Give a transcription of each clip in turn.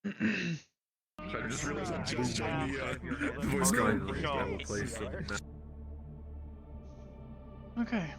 I just realized I just joined the voice call. I will play some. Okay.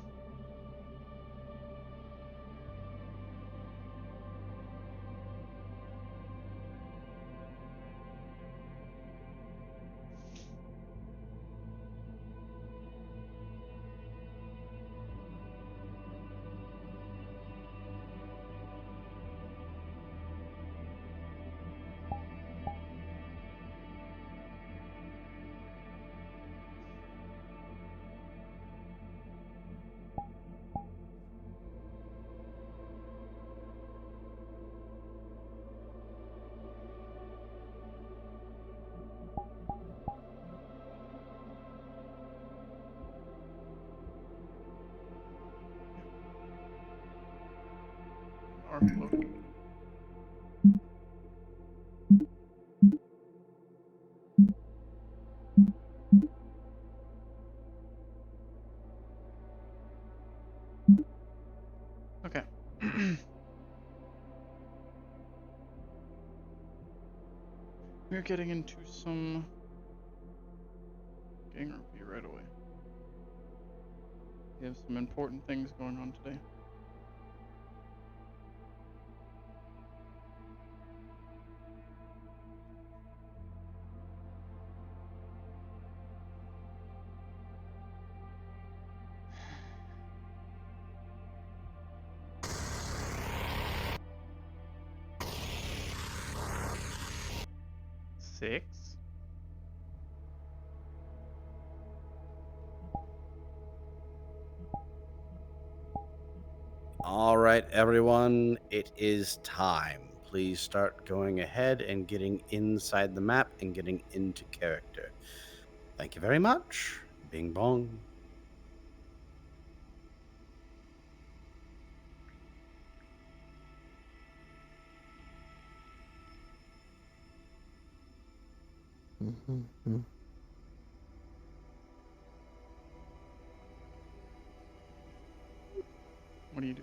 Armload. Okay. We're getting into some gang review right away. We have some important things going on today. Six. All right, everyone, it is time. Please start going ahead and getting inside the map and getting into character. Thank you very much. Bing bong. What do you do?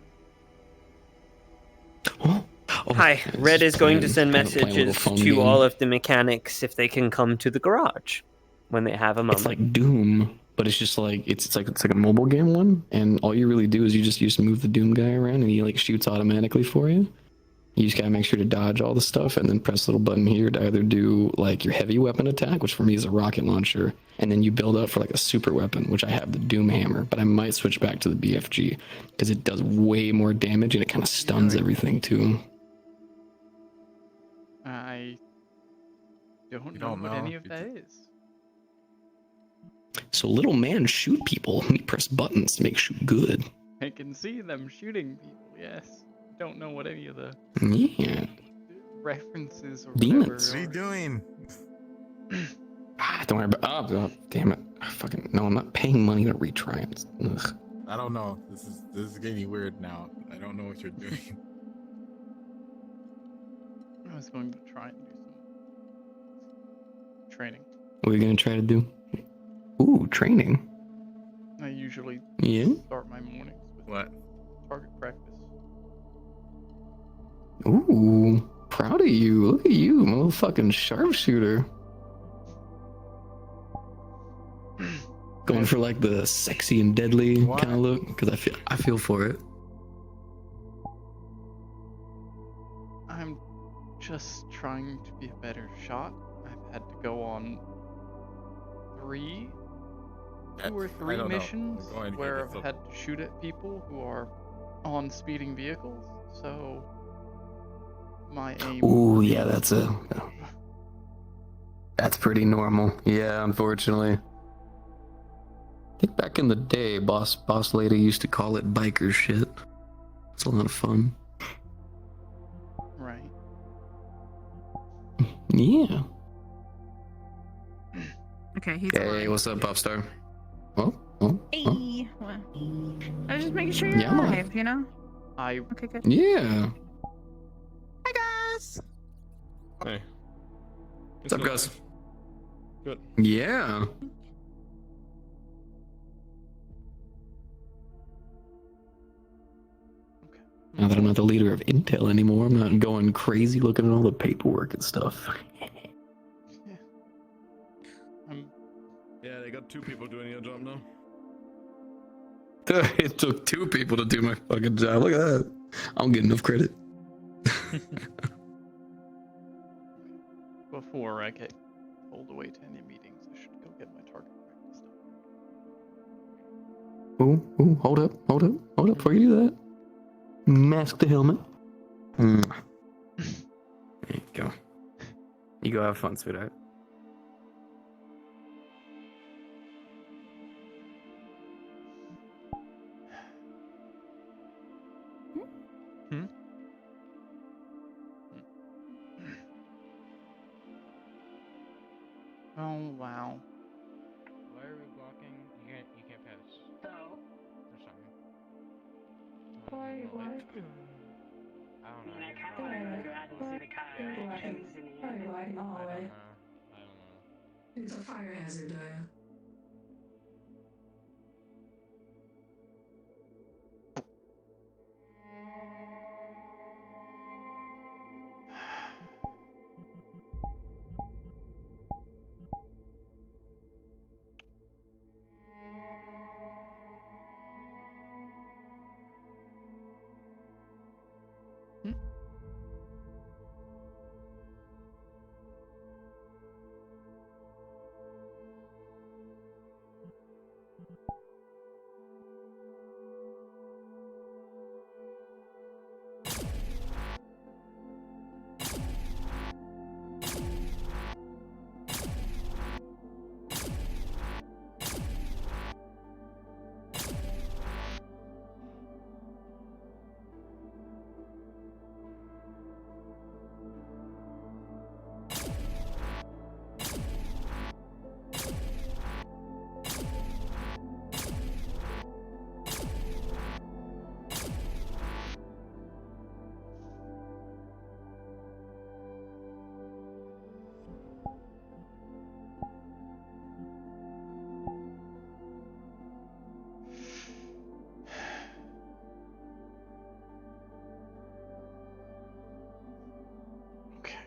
Hi, Red is going to send messages to all of the mechanics if they can come to the garage when they have a moment. It's like Doom, but it's just like it's like a mobile game one, and all you really do is you just move the Doom guy around, and he like shoots automatically for you. You just gotta make sure to dodge all the stuff, and then press the little button here to either do like your heavy weapon attack, which for me is a rocket launcher, and then you build up for like a super weapon, which I have the Doom hammer, but I might switch back to the BFG because it does way more damage and it kind of stuns everything too. I don't know what any of that is. So little man shoot people. Let me press buttons to make shoot good. I can see them shooting people, yes. Don't know what any of the references or Demons. What are you doing? Don't worry about. Oh, damn it! No, I'm not paying money to retry it. Ugh. I don't know. This is getting weird now. I don't know what you're doing. I was going to try and do some training. What are you gonna try to do? Ooh, training. I usually start my mornings with What? target practice. Ooh, proud of you. Look at you, motherfucking sharpshooter. Going for like the sexy and deadly kind of look, because I feel for it. I'm just trying to be a better shot. I've had to go on two or three missions where I've had to shoot at people who are on speeding vehicles, so my aim. Ooh, yeah, that's pretty normal. Yeah, unfortunately. I think back in the day, boss lady used to call it biker shit. It's a lot of fun. Right. Yeah. Okay, he's Hey, alive. what's up, Popstar? Oh. Hey. Well, I was just making sure you're alive, you know? Okay, good. Yeah. Hi, guys. Hey. What's up, guys? Good. Yeah. Now that I'm not the leader of Intel anymore, I'm not going crazy looking at all the paperwork and stuff. Yeah, they got 2 people doing your job now. It took 2 people to do my fucking job. Look at that. I don't get enough credit. Before I get pulled away to any meetings, I should go get my target practice done. Ooh, hold up before you do that. Mask the helmet. There you go. You go have fun, sweetheart. Oh wow. Why are we blocking? You can't pass. So. Or something. Why? I don't know. I kind of want to go out and see the car actions in here. I don't know. It's a fire hazard, Okay.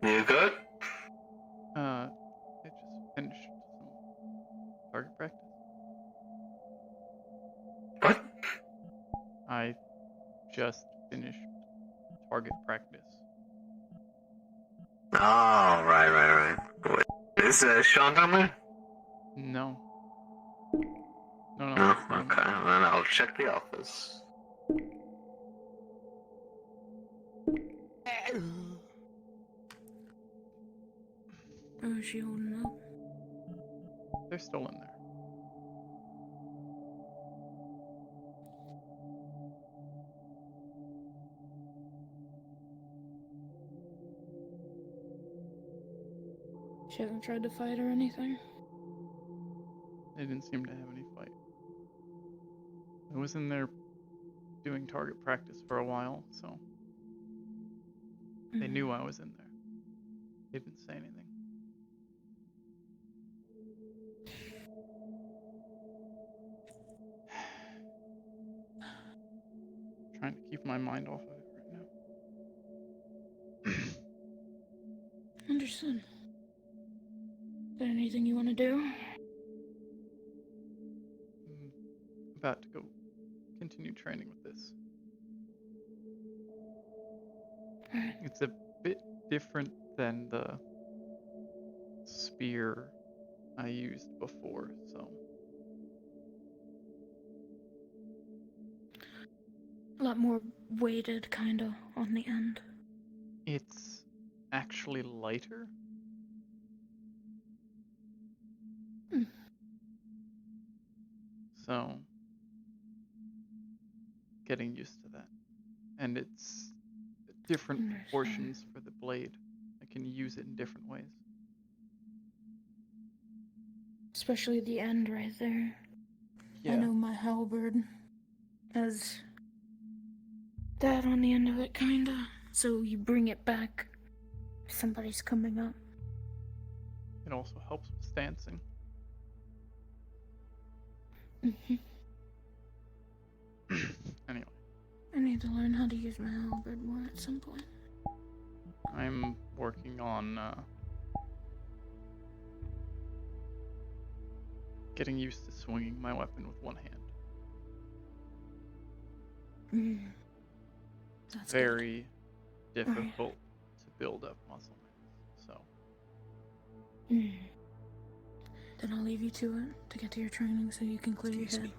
You good? I just finished some target practice. What? I just finished target practice. Oh, right. Wait, is Sean down there? No. No. No? Okay, then I'll check the office. Oh, is she holding up? They're still in there. She hasn't tried to fight or anything? They didn't seem to have any fight. I was in there doing target practice for a while, so they knew I was in there. They didn't say anything. Trying to keep my mind off of it right now. Understood. Is there anything you want to do? I'm about to go continue training with this. It's a bit different than the spear I used before, so. A lot more weighted, kinda, on the end. It's actually lighter. So, getting used to that. And it's different proportions for the blade. I can use it in different ways. Especially the end right there. Yeah. I know my halberd has that on the end of it, kinda. So you bring it back if somebody's coming up. It also helps with stancing. Anyway. I need to learn how to use my halberd more at some point. I'm working on getting used to swinging my weapon with one hand. That's very difficult to build up muscle mass. So. Then I'll leave you to it to get to your training so you can clear your head.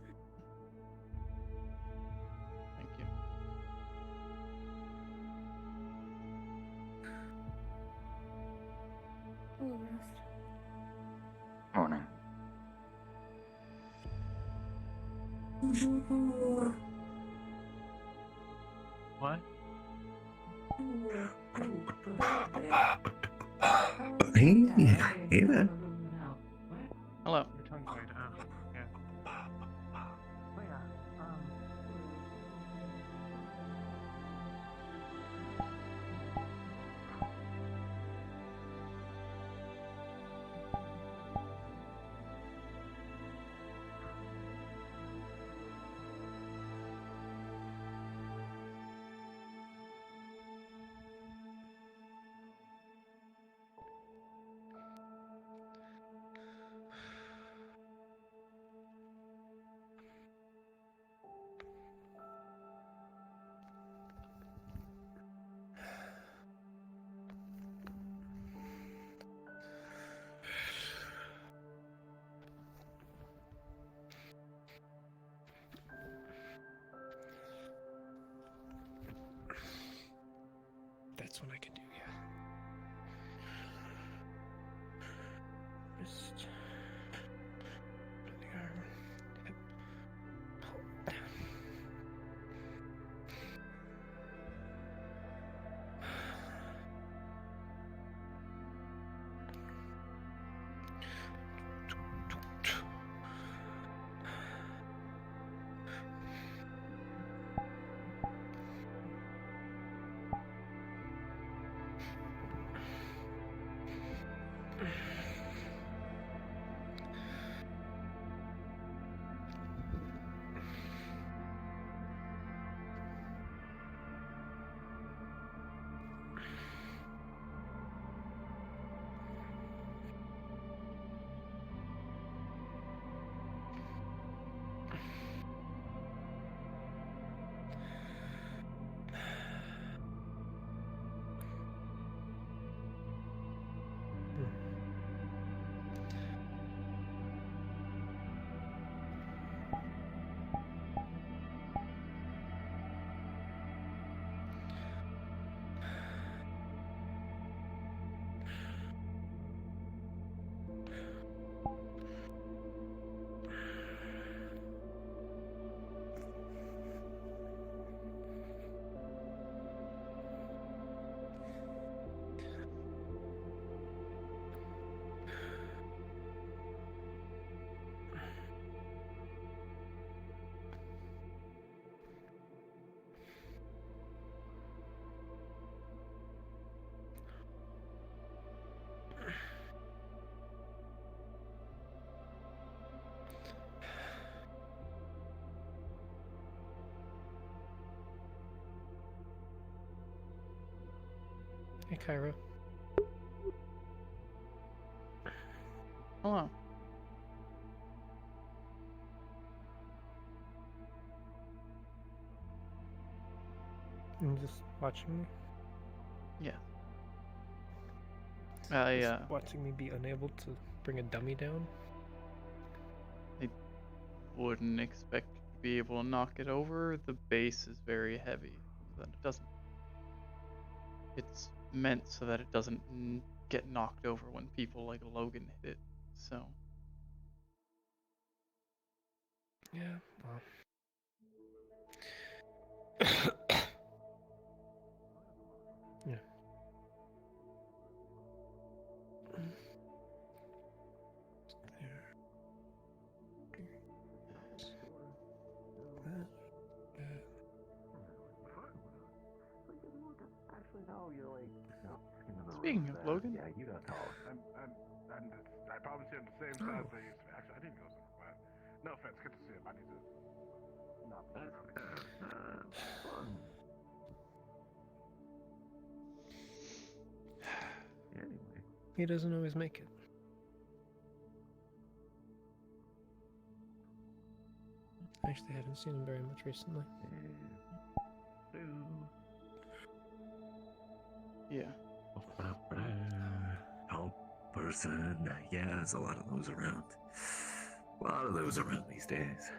Thank you. Morning. What? Hey there. Hello. Your tongue tied. Yeah. Oh yeah. Cairo. Hello. You just watching me? Yeah. I Just watching me be unable to bring a dummy down? wouldn't expect you to be able to knock it over. The base is very heavy, so that it doesn't. It's meant so that it doesn't get knocked over when people like Logan hit it. So. Yeah, well. Yeah. Speaking of Logan, Yeah, you got tall. I probably see him the same size they used to be. Actually, I didn't go so far. No offense, good to see him. I need to not be fun. Anyway. He doesn't always make it. I actually haven't seen him very much recently. yeah. Help person. Yeah, there's a lot of those around. A lot of those around these days.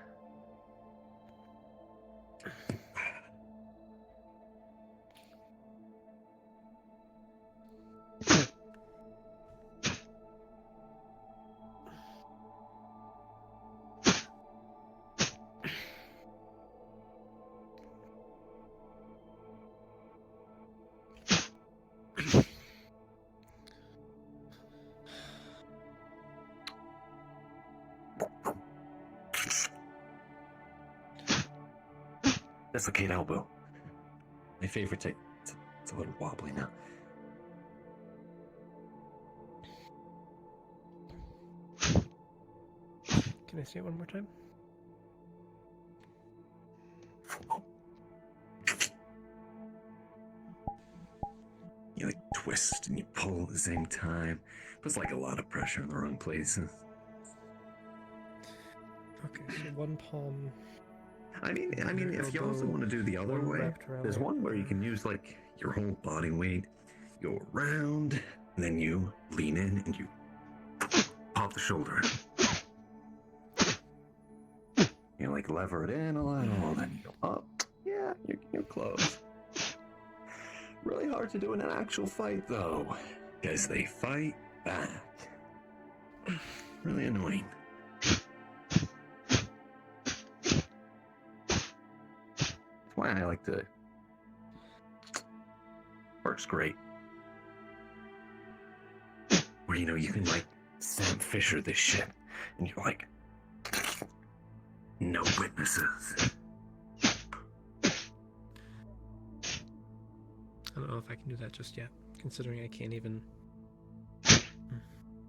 Dislocate elbow. My favorite type. It's a little wobbly now. Can I see it one more time? You like twist and you pull at the same time. Puts like a lot of pressure in the wrong places. Okay, so one palm. I mean, if you also want to do the other way, there's one where you can use like your whole body weight, go around, and then you lean in and you pop the shoulder in. You like lever it in a little, then you go up. Yeah, you're close. Really hard to do in an actual fight though, because they fight back. Really annoying. Why I like to. Works great. Where you can like Sam Fisher this shit, and you're like, no witnesses. I don't know if I can do that just yet, considering I can't even.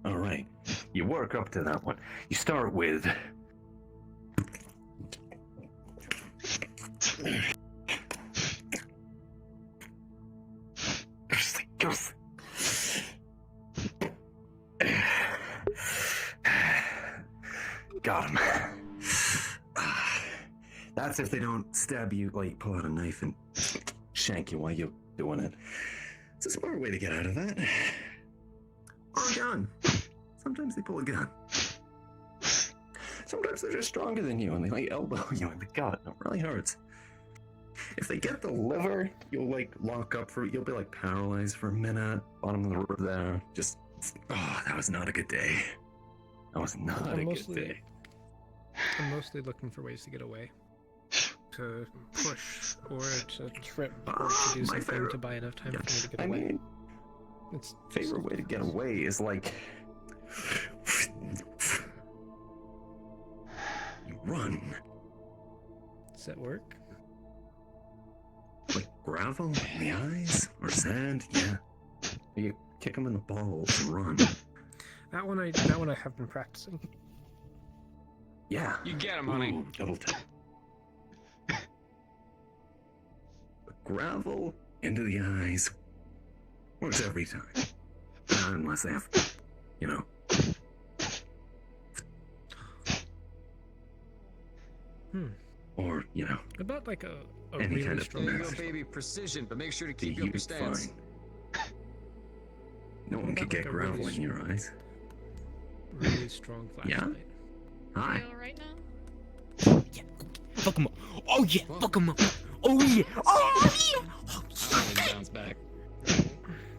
All right, you work up to that one. You start with. Got him. That's if they don't stab you, like pull out a knife and shank you while you're doing it. It's a smart way to get out of that. Or a gun. Sometimes they pull a gun. Sometimes they're just stronger than you and they like elbow you in the gut. It really hurts. If they get the liver, you'll like lock up you'll be like paralyzed for a minute. Bottom of the road there. Just, that was not a good day. That was not a good day. I'm mostly looking for ways to get away. To push, or to trip, or to do something to buy enough time for me to get away. Mean, it's favorite way to get away is like you run. Does that work? Like gravel in the eyes or sand, yeah. You kick them in the balls and run. That one I have been practicing. Yeah. You get him, honey. Ooh, double tap. Gravel into the eyes Works every time. Unless they have, you know. Or, you know. About like a any really kind of strong There you go, magic. baby. Precision, but make sure to To keep up your you, stance. fine. No one could get gravel in your eyes. Really strong Yeah? flashlight. Hi. You alright now? Yeah. Fuck him up. Oh yeah. Fuck him up. Oh yeah. Oh yeah. Oh, I'll bounce back.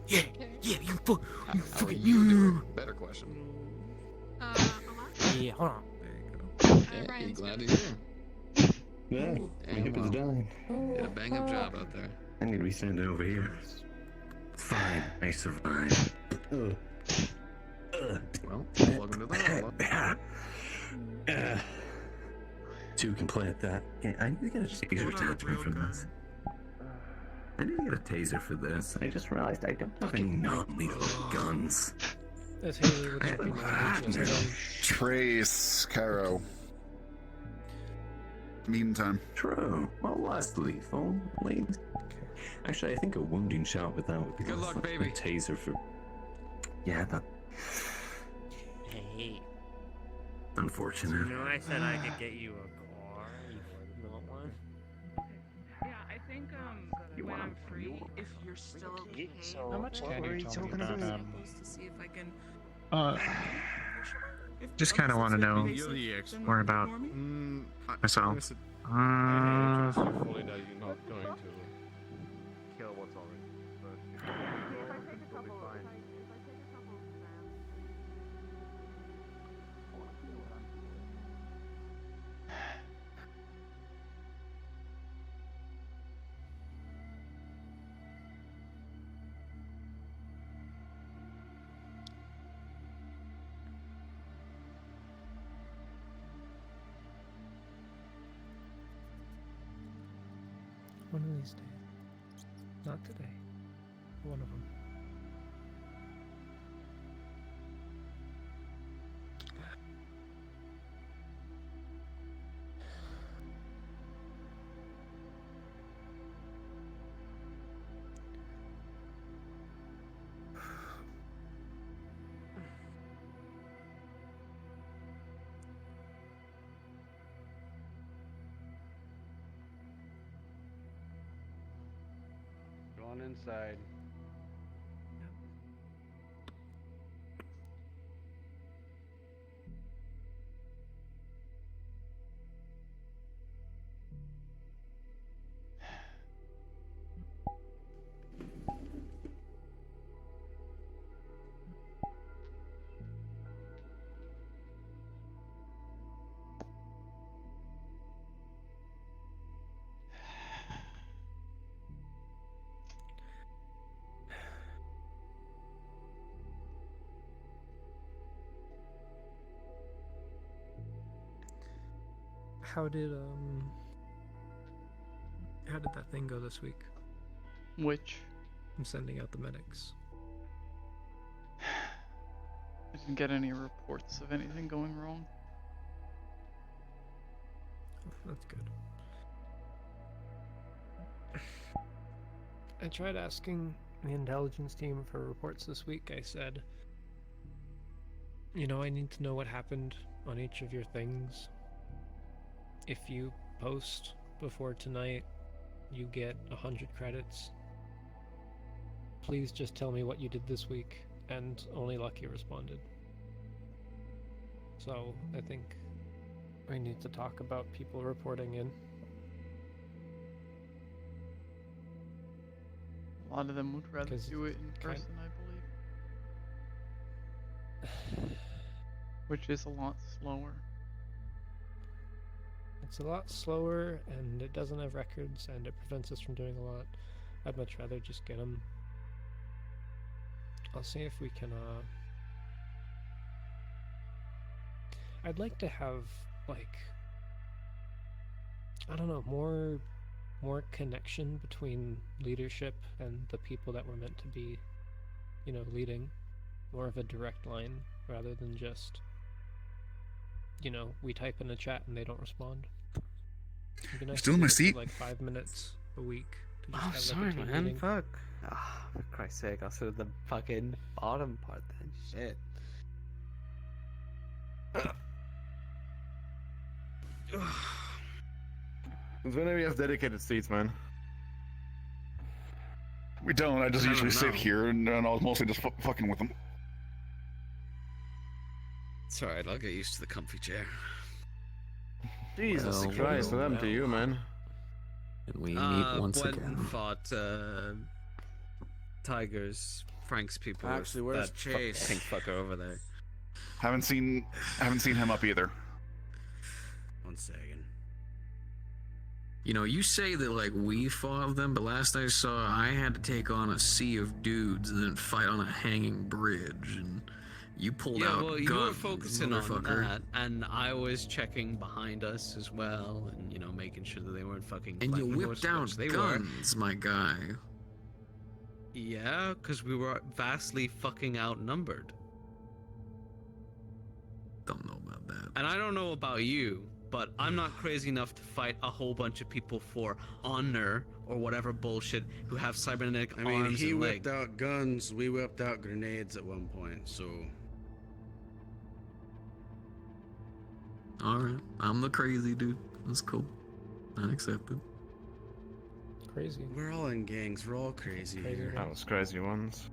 yeah. Yeah. You fuck. You How are fucking you you. doing? Better question. Yeah. Hold on. Yeah, Ryan's you glad good. to hear? Yeah, my Damn hip is well. dying. Did a bang up job out there. I need to be standing over here. Fine, I survived. Ugh. Well, welcome to the hall. Two can plant that. Okay, I need to get a taser attachment for this. I need to get a taser for this. I just realized I don't have any non-lethal guns. That's Haley with the non-lethal. Trace, Cairo. Meantime. True. Well, less lethal, please. Actually, I think a wounding shot with that would be Good less luck, than baby. a taser for. Yeah, that. Hey. Unfortunate. You know, I said I could get you a car. You wouldn't want one. Yeah, I think when I'm free, if you're still okay. How much can you tell me about Supposed to see if I can. just kind of want to know You're the expert. more about myself. I trust you fully that you're not going to Kill what's already. But it'll be fine. One of these days. Not today. One of them. Going inside. How did that thing go this week? Which? I'm sending out the medics. I didn't get any reports of anything going wrong. That's good. I tried asking the intelligence team for reports this week. I said, you know, I need to know what happened on each of your things. If you post before tonight, you get 100 credits. Please just tell me what you did this week, and only Lucky responded. So I think we need to talk about people reporting in. A lot of them would rather 'Cause do it in kind- person, I believe. Which is a lot slower. It's a lot slower, and it doesn't have records, and it prevents us from doing a lot. I'd much rather just get them. I'll see if we can, I'd like to have, like, I don't know, more connection between leadership and the people that were meant to be, you know, leading. More of a direct line, rather than just, you know, we type in a chat and they don't respond. It'd be nice Still to in my just have, seat? like 5 minutes a week To just Oh, have, like, a sorry, team man. meeting. Fuck. Ah, for Christ's sake, I'll sit at the fucking bottom part then. Shit. Since when do we have dedicated seats, man? We don't. I just I usually don't sit know. here, and I was mostly just fucking with them. It's alright, I'll get used to the comfy chair. Jesus Well, Christ, well, them to you, man. And we meet once went again. and fought Tigers, Frank's people. Actually, where's that Chase? Pink fucker over there. Haven't seen him up either. 1 second. You know, you say that like we fought them, but last I saw, I had to take on a sea of dudes and then fight on a hanging bridge, and you pulled Yeah, out well, you guns, were focusing on motherfucker. that, and I was checking behind us as well, and you know, making sure that they weren't fucking. And you flanking whipped horses, out which they guns, my guy. were. Yeah, because we were vastly fucking outnumbered. Don't know about that. And I don't know about you, but I'm not crazy enough to fight a whole bunch of people for honor or whatever bullshit who have cybernetic I mean, arms he and whipped legs. out guns, we whipped out grenades at one point, so... Alright, I'm the crazy dude. That's cool. I accept it. Crazy. We're all in gangs, we're all crazy here. That was crazy ones.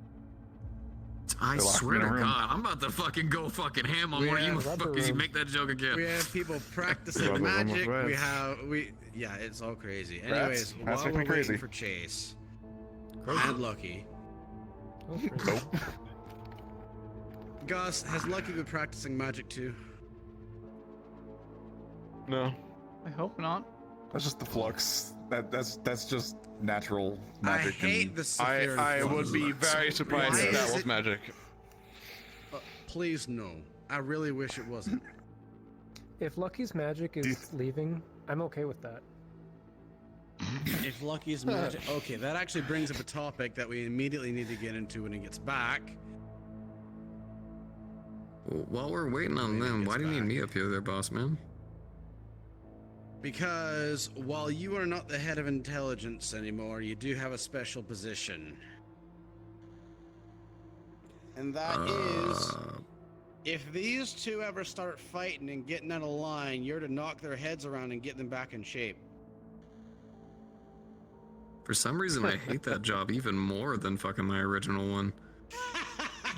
I They locked swear me to in a room. God, I'm about to fucking go fucking ham on We one of you have rubber motherfuckers. You room. make that joke again. We have people practicing Rubber room magic, of we... Yeah, it's all crazy. Rats? Anyways, Rats while make we're me crazy. waiting for Chase, Crazy. and Lucky... That was crazy. Gus, has Lucky been practicing magic too? No. I hope not. That's just the flux. That's just natural magic. I hate and the Saphir I flux. would be very surprised Why if that is was it- magic. Please no. I really wish it wasn't. If Lucky's magic is leaving, I'm okay with that. If Lucky's magic... Okay, that actually brings up a topic that we immediately need to get into when he gets back. Well, while we're waiting on them, why do you need me up here there, boss man? Because while you are not the head of intelligence anymore, you do have a special position. And that is, if these two ever start fighting and getting out of line, you're to knock their heads around and get them back in shape. For some reason, I hate that job even more than fucking my original one.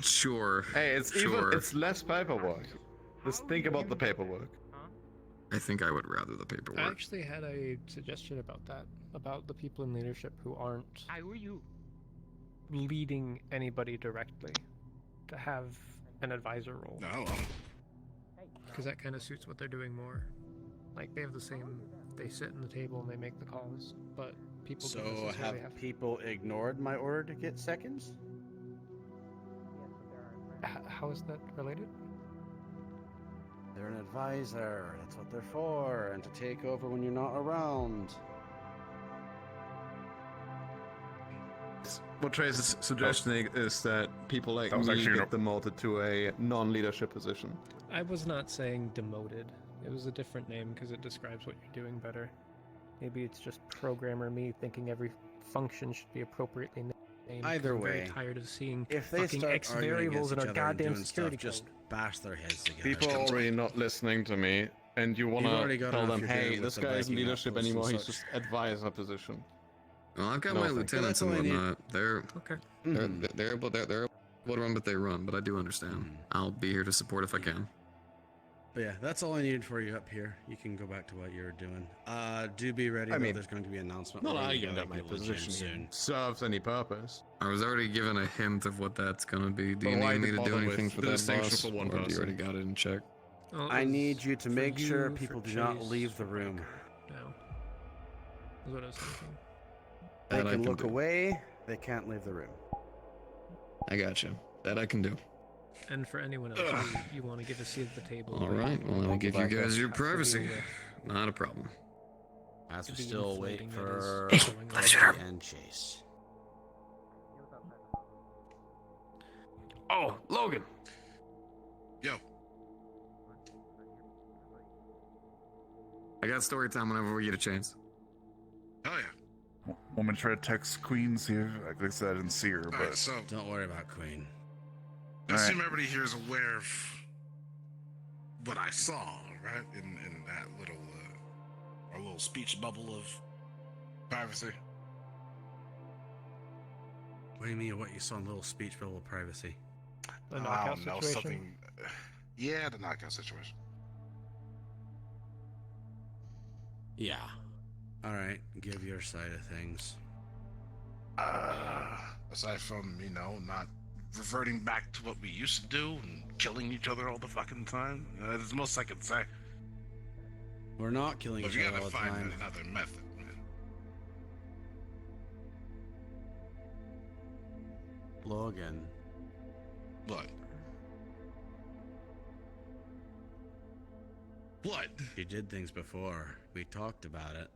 Sure. Hey, it's less paperwork. Just think about the paperwork. I think I would rather the I paperwork. actually had a suggestion about that, about the people in leadership who aren't leading anybody directly, to have an advisor role. No. Because that kind of suits what they're doing more. Like, they have the same, they sit in the table and they make the calls, but people don't So necessarily have have people ignored my order to get seconds? How is that related? They're an advisor. That's what they're for, and to take over when you're not around. What Trace is suggesting is that people like That was me actually get demoted to a non-leadership position. I was not saying demoted. It was a different name because it describes what you're doing better. Maybe it's just programmer me thinking every function should be appropriately named. 'cause Either I'm very way, tired of seeing if they fucking start X arguing variables in against our each other and goddamn doing security stuff, just code. bash their heads together. People are already not listening to me, and you want You've already to got tell enough them, you're hey, doing this with the guy isn't Viking leadership outposts and anymore, he's such. just advisor position. Well, I've got No, my thank you. lieutenants That's and all I need. whatnot. They're Okay. they're what run, but they run. But I do understand. I'll be here to support if I can. But yeah, that's all I needed for you up here. You can go back to what you were doing. Do be ready. I though, mean, there's going to be an announcement. Not we're gonna arguing go that my to the gym position soon. serves any purpose. I was already given a hint of what that's gonna be. Do you But why need me to bother do with anything for the that, distinction boss? for one Or do you person? already got it in check? Oh, I it need was you to for make sure you, people for do not Chase, leave the for room. No. That's what I was thinking. They That I can can look do. away, they can't leave the room. I got you. That I can do. And for anyone else you want to give a seat at the table. All but right. Well, I'll Thank you, give you Blacko. guys your have to be privacy. in the- Not a problem. As we to be still wait inflating for it is going on. Lucky and Chase. Oh, Logan! Yo. I got story time whenever we get a chance. Oh yeah. Want me to try to text Queen, see if, like I said, I didn't see her, but... Alright, so Don't worry about Queen. I assume everybody here is aware of what I saw, right? In that little our little speech bubble of privacy. What do you mean, what you saw in Little Speech Bubble of Privacy? The knockout No, situation? something. Yeah, the knockout situation. Yeah. Alright, give your side of things. Aside from, not reverting back to what we used to do and killing each other all the fucking time, that's the most I can say. We're not killing But each we other all gotta the find time. another method, man. Logan. What? What? She did things before. We talked about it.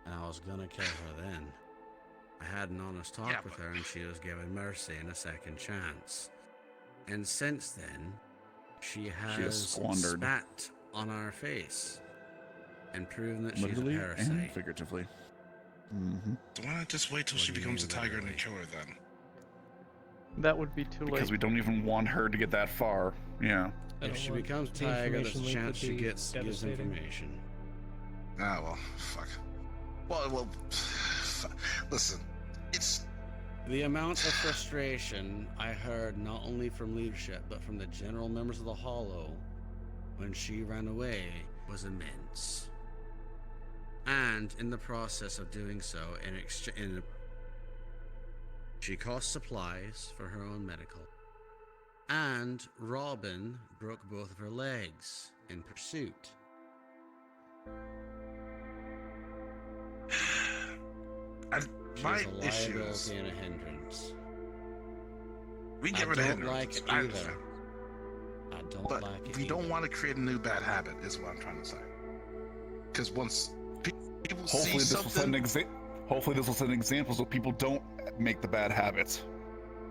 And I was gonna kill her then. I had an honest talk with her and she was given mercy and a second chance. And since then, she has squandered. spat on our face and proven that she's a Literally parasite. and figuratively. Mm-hmm. Why not just wait till she becomes a tiger and kill her then? That would be too late. Because we don't even want her to get that far. Yeah. If she becomes the tiger, there's a information leak chance would she be gives devastating. information. Ah, well, fuck. Well, listen, it's... The amount of frustration I heard not only from leadership, but from the general members of the Hollow when she ran away was immense. And in the process of doing so, she cost supplies for her own medical. And Robin broke both of her legs in pursuit. My She's a issue liability is... and a hindrance. We can get I rid of don't hindrances. like it I either. understand. I don't But like it we either. don't want to create a new bad habit, is what I'm trying to say. Because once people Hopefully see this will set something... Hopefully this will set an example so people don't make the bad habits.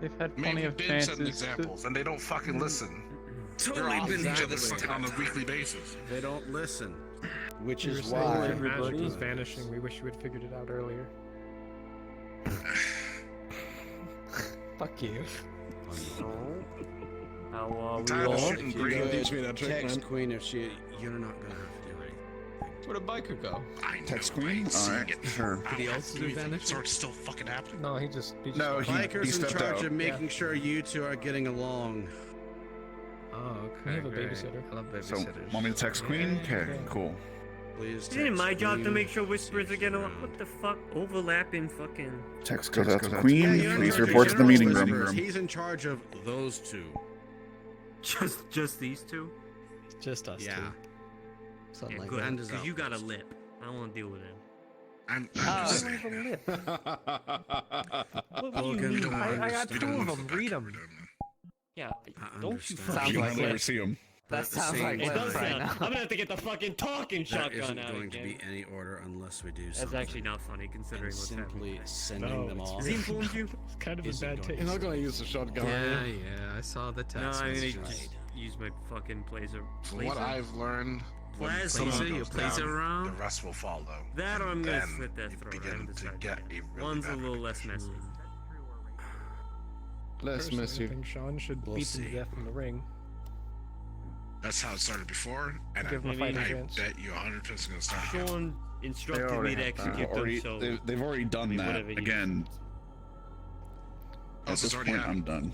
They've had Maybe plenty we've of been chances. setting examples, and they don't fucking listen. Totally They're been off each other's exactly. fucking on a weekly basis. They don't listen. Which You were is saying why that magic was vanishing. We wish you had figured it out earlier. Fuck you. How Tired of all? shooting If you green. go Teach me that trick, text man. Queen if she, you're not gonna have to do anything. Where'd a biker go? Text Queen? Alright, sure. Did he also do vanish? So it's still fucking happening. No, he just No, he Biker's in stepped charge out. of making sure you two are getting along. Oh, We okay. have a great. babysitter. I love So, babysitters. want me to text Queen? Okay, cool. Please Isn't it my text job to Queen. make sure whispers are getting along? What the fuck? Overlapping fucking... Text goes out to Yeah, Queen. you're in Please charge of report to the general meeting whispers. room. He's in charge of those two. Just these two? Just us Yeah. two. Something Yeah, like good. And his Because you got a outburst. lip. I don't want to deal with him. I'm I just don't saying. have a lip. What do you Logan, mean? don't I got We two don't of want them. to Read them. Yeah, I don't you understand. fucking... You'll like never it. see him. That sounds like It Lip does right sound... now. I'm gonna have to get the fucking talking There shotgun isn't out going to again. be any order unless we do That's something. actually not funny considering And what's simply happening. sending No, them it's off. Has he informed you? It's kind of in Isn't bad going taste. to- He's not going to use the shotgun. Yeah, I saw the text No, I'm gonna messages. just use my fucking placer. From what I've learned, when Plaza? someone Plaza? You goes plays down, around? the rest will follow. That or I'm gonna Then slit their you throat. I begin haven't to decided get yet. a really One's a bad little less messy. Less Personally, I messy. think Sean should We'll beat them see. to death in the ring. That's how it started before, and Give him a I fighting chance. bet you 100% is going to start again. Sean They instructed already me to have that. execute them, so... They've already done that. whatever you- Again, Oh, at so this it's already point, happened. I'm done.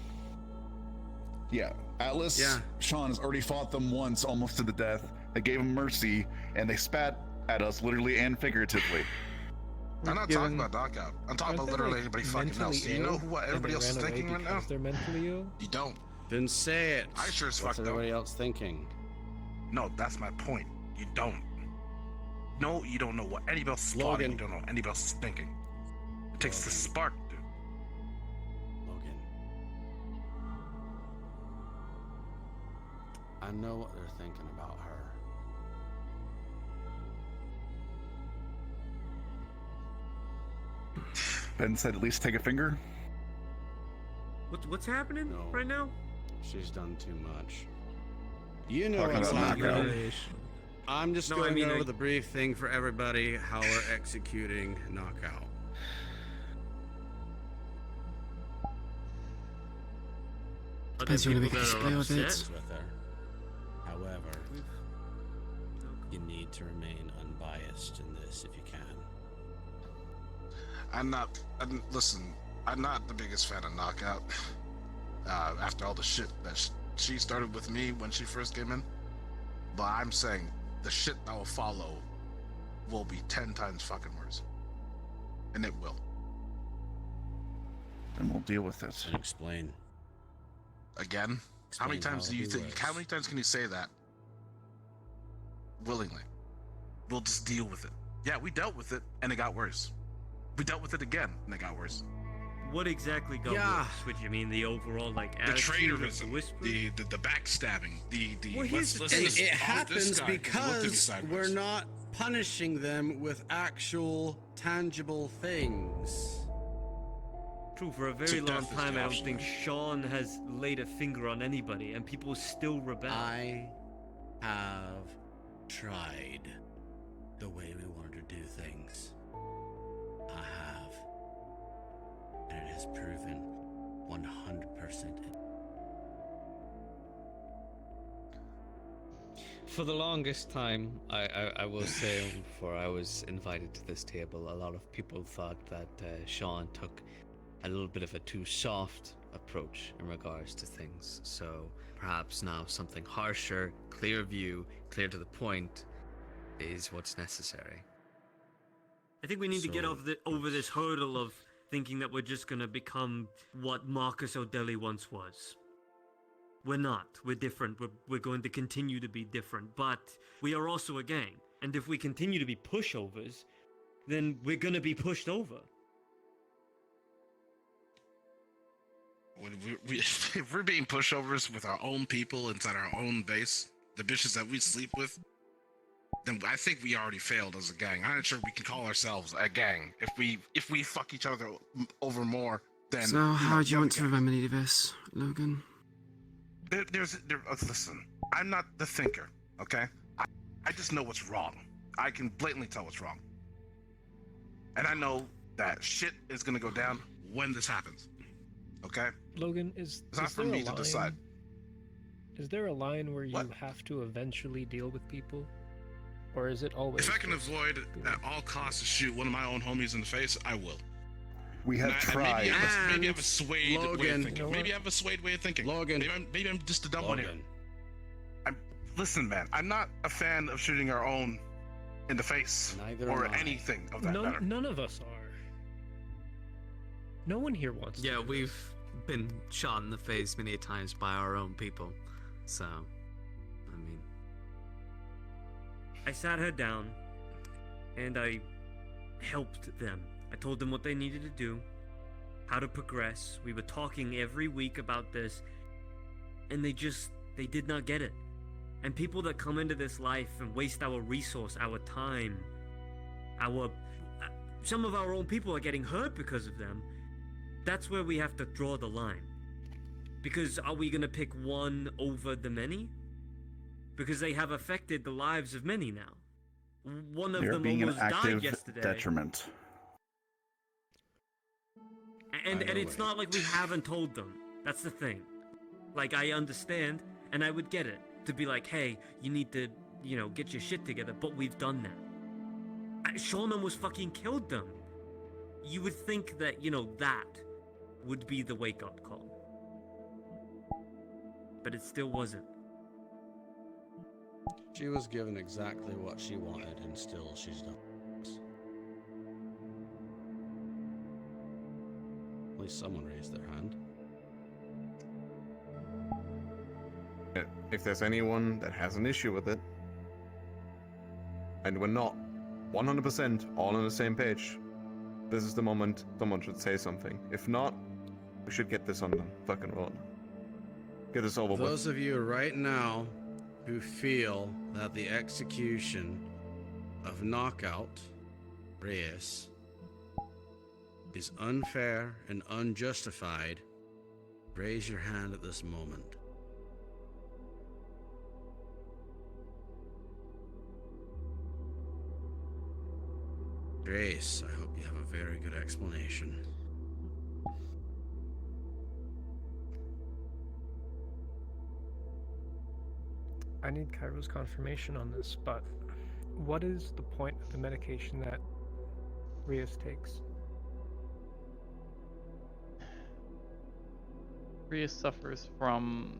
Yeah, Atlas, Yeah. Sean has already fought them once, almost to the death. They gave him mercy, and they spat at us, literally and figuratively. I'm not talking about knockout. I'm talking about literally anybody fucking else. Do you know what everybody else is thinking right now? They're mentally ill. You don't. Then say it. I sure as What's fuck everybody don't. else thinking? No, that's my point. You don't. No, you don't know what anybody else is plotting. You don't know what anybody else is thinking. It takes the spark, dude. Logan. I know what they're thinking about her. Ben said, at least take a finger. What's happening No. right now? She's done too much. You know Talking what's about knockout. happening. I'm just No, going I mean, over the brief thing for everybody, how we're executing knockout. Depends on if we can people that are explode it. upset. With her. However, you need to remain unbiased in this if you can. Listen, I'm not the biggest fan of Knockout. After all the shit that she started with me when she first came in. But I'm saying the shit that will follow will be 10 times fucking worse. And it will. And we'll deal with it. And explain. Again? How many times do you think? How many times can you say that? Willingly. We'll just deal with it. Yeah, we dealt with it, and it got worse. We dealt with it again, and it got worse. What exactly got worse? Would you mean the overall The attitude of the traitorism, whisper? the backstabbing, the Well, here's the And thing. it happens because we're not punishing them with actual tangible things. True, for a very So long death is time, the I don't option. think Sean has laid a finger on anybody, and people still rebel. I have tried the way we wanted to do things. I have. And it has proven 100%. For the longest time, I will say, before I was invited to this table, a lot of people thought that Sean took a little bit of a too soft approach in regards to things. So perhaps now something harsher, clear view, clear to the point is what's necessary. I think we need to get over this hurdle of thinking that we're just gonna become what Marcus O'Delly once was. We're not. We're different. We're going to continue to be different, but we are also a gang. And if we continue to be pushovers, then we're gonna be pushed over. When if we're being pushovers with our own people inside our own base, the bitches that we sleep with, then I think we already failed as a gang. I'm not sure we can call ourselves a gang if we fuck each other over more than. So, how do you want to remedy this, Logan? Listen, I'm not the thinker, okay? I just know what's wrong. I can blatantly tell what's wrong. And I know that shit is gonna go down when this happens. Okay? Logan, it's not for me to decide. Is there a line where you have to eventually deal with people? Or is it always... If I can avoid at all costs to shoot one of my own homies in the face, I will. We have tried. Maybe I have a swayed way of Logan, thinking. Maybe I have a swayed way of thinking. Logan. Maybe I'm just a dumb one here. Listen, man, I'm not a fan of shooting our own in the face or anything of that matter. None of us are. No one here wants to. Yeah, we've been shot in the face many times by our own people. So, I mean... I sat her down, and I helped them. I told them what they needed to do, how to progress. We were talking every week about this, and they did not get it. And people that come into this life and waste our resource, our time, some of our own people are getting hurt because of them. That's where we have to draw the line. Because are we gonna pick one over the many? Because they have affected the lives of many now. One of They're them being an almost died active yesterday. detriment. And it's not like we haven't told them. That's the thing. Like, I understand, and I would get it. To be like, hey, you need to, get your shit together, but we've done that. Sean almost fucking killed them. You would think that, that would be the wake-up call. But it still wasn't. She was given exactly what she wanted, and still she's done. At least someone raised their hand. If there's anyone that has an issue with it, and we're not 100% all on the same page, this is the moment someone should say something. If not, we should get this on the fucking road. Get this over with. Those of you right now who feel that the execution of Knockout Reyes is unfair and unjustified, raise your hand at this moment. Grace, I hope you have a very good explanation. I need Cairo's confirmation on this, but what is the point of the medication that Rias takes? Rias suffers from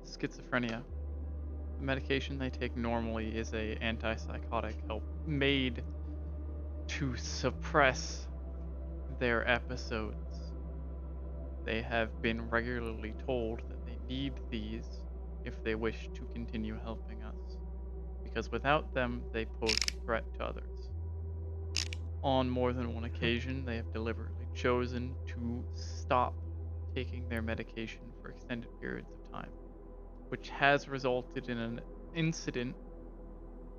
schizophrenia. The medication they take normally is a antipsychotic made to suppress their episodes. They have been regularly told that they need these if they wish to continue helping us, because without them they pose a threat to others. On more than one occasion, they have deliberately chosen to stop taking their medication for extended periods of time, which has resulted in an incident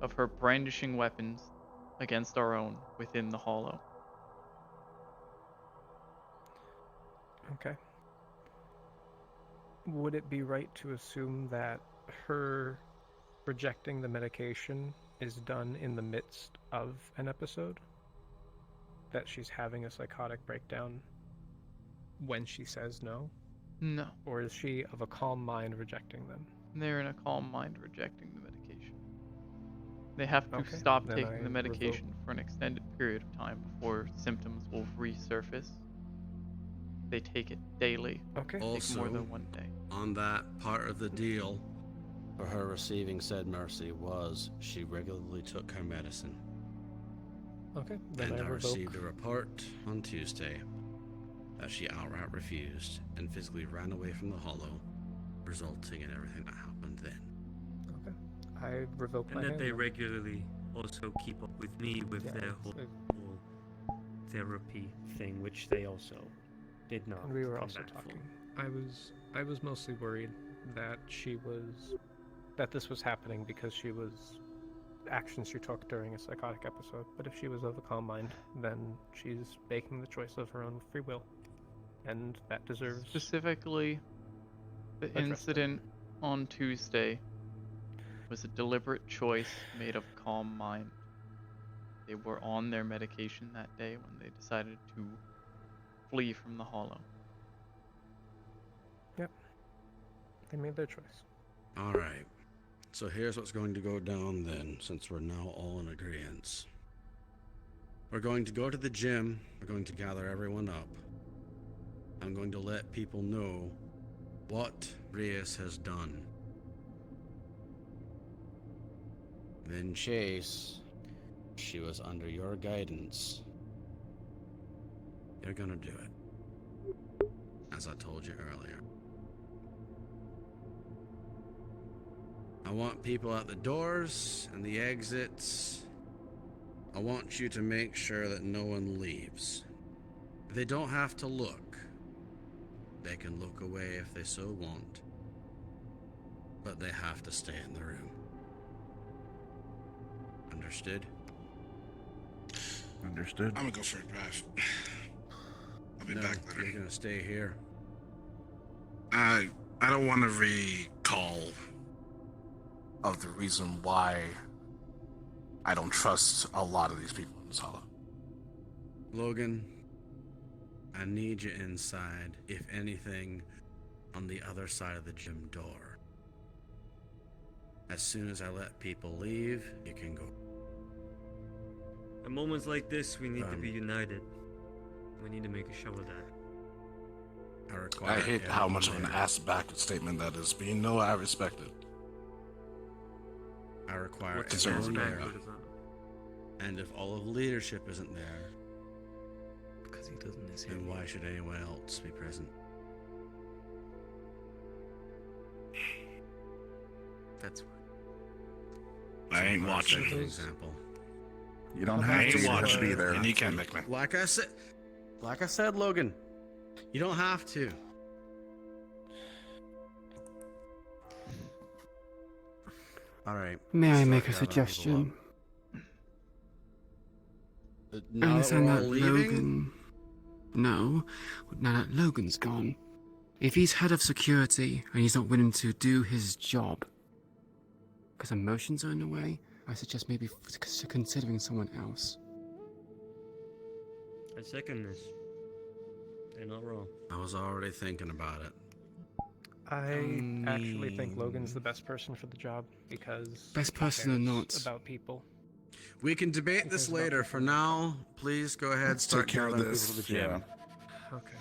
of her brandishing weapons against our own within the hollow. Okay. Would it be right to assume that her rejecting the medication is done in the midst of an episode? That she's having a psychotic breakdown when she says no? No. Or is she of a calm mind rejecting them? They're in a calm mind rejecting the medication. They have to Okay, stop then taking I the medication for an extended period of time before symptoms will resurface. They take it daily. Okay. Take Also, more than one day. on that part of the deal, For her receiving said mercy was she regularly took her medicine. Okay, then and I I revoke. received a report on Tuesday that she outright refused and physically ran away from the hollow, resulting in everything that happened then. Okay. I revoke And my that hand they then. regularly also keep up with me with Yeah, their it's- whole therapy thing, which they also did not. And we were come also back for. talking. I was mostly worried that that this was happening because she was actions she took during a psychotic episode. But if she was of a calm mind, then she's making the choice of her own free will, and that deserves. Specifically, the Address that. incident on Tuesday was a deliberate choice made of calm mind. They were on their medication that day when they decided to flee from the hollow. Yep. They made their choice. All right. So here's what's going to go down then, since we're now all in agreement. We're going to go to the gym. We're going to gather everyone up. I'm going to let people know what Reyes has done. Then Chase, she was under your guidance. You're gonna do it, as I told you earlier. I want people at the doors and the exits. I want you to make sure that no one leaves. They don't have to look. They can look away if they so want. But they have to stay in the room. Understood? Understood. I'm gonna go for a drive. I'll be No, back later. you're gonna stay here. I don't want to recall of the reason why I don't trust a lot of these people in this hollow. Logan, I need you inside, if anything, on the other side of the gym door. As soon as I let people leave, you can go. At moments like this, we need to be united. We need to make a show of that. I hate how much of an ass back statement that is, but you know I respect it. I require What concerns everyone me? there. And if all of leadership isn't there, because he doesn't, then why should anyone else be present? That's I ain't So far, watching. set an example. You don't I have ain't to. You have watching. to be there. And you can't make me. Like I said, Logan, you don't have to. All right. May I start make a gathering people suggestion? up. I Now that understand we're all that leaving, Logan. No, now that Logan's gone, if he's head of security and he's not willing to do his job because emotions are in the way, I suggest maybe considering someone else. I second this. They're not wrong. I was already thinking about it. I actually think Logan's the best person for the job because Best he person or cares not? about people. We can debate this later. For now, please go ahead. Let's Start take care of gathering this. people to the gym. Okay.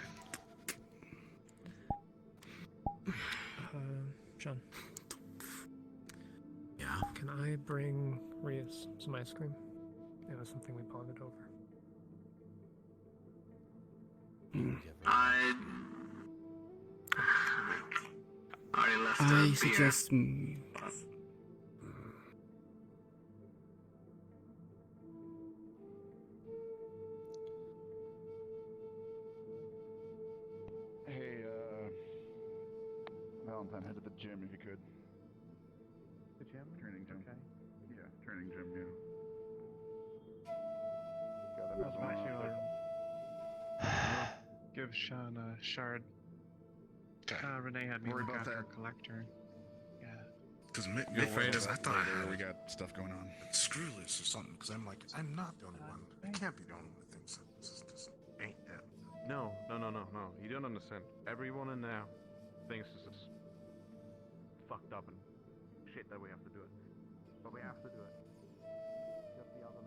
John. Yeah. Can I bring Rias some ice cream? It was something we bonded over. I suggest. Hey, Valentine, head to the gym if you could. The gym? Training gym. Okay. Yeah, training gym, yeah. I was about to give Sean a shard. Renee had me Worry look about after that. a collector. Yeah. Because You'll worry mid-faders, about I that thought I later. had We got stuff going on. screw this or something. Because I'm like, I'm not the only one. I can't be the only one that thinks that this ain't it. No. You don't understand. Everyone in there thinks this is fucked up and shit that we have to do it. But we have to do it. Just the other.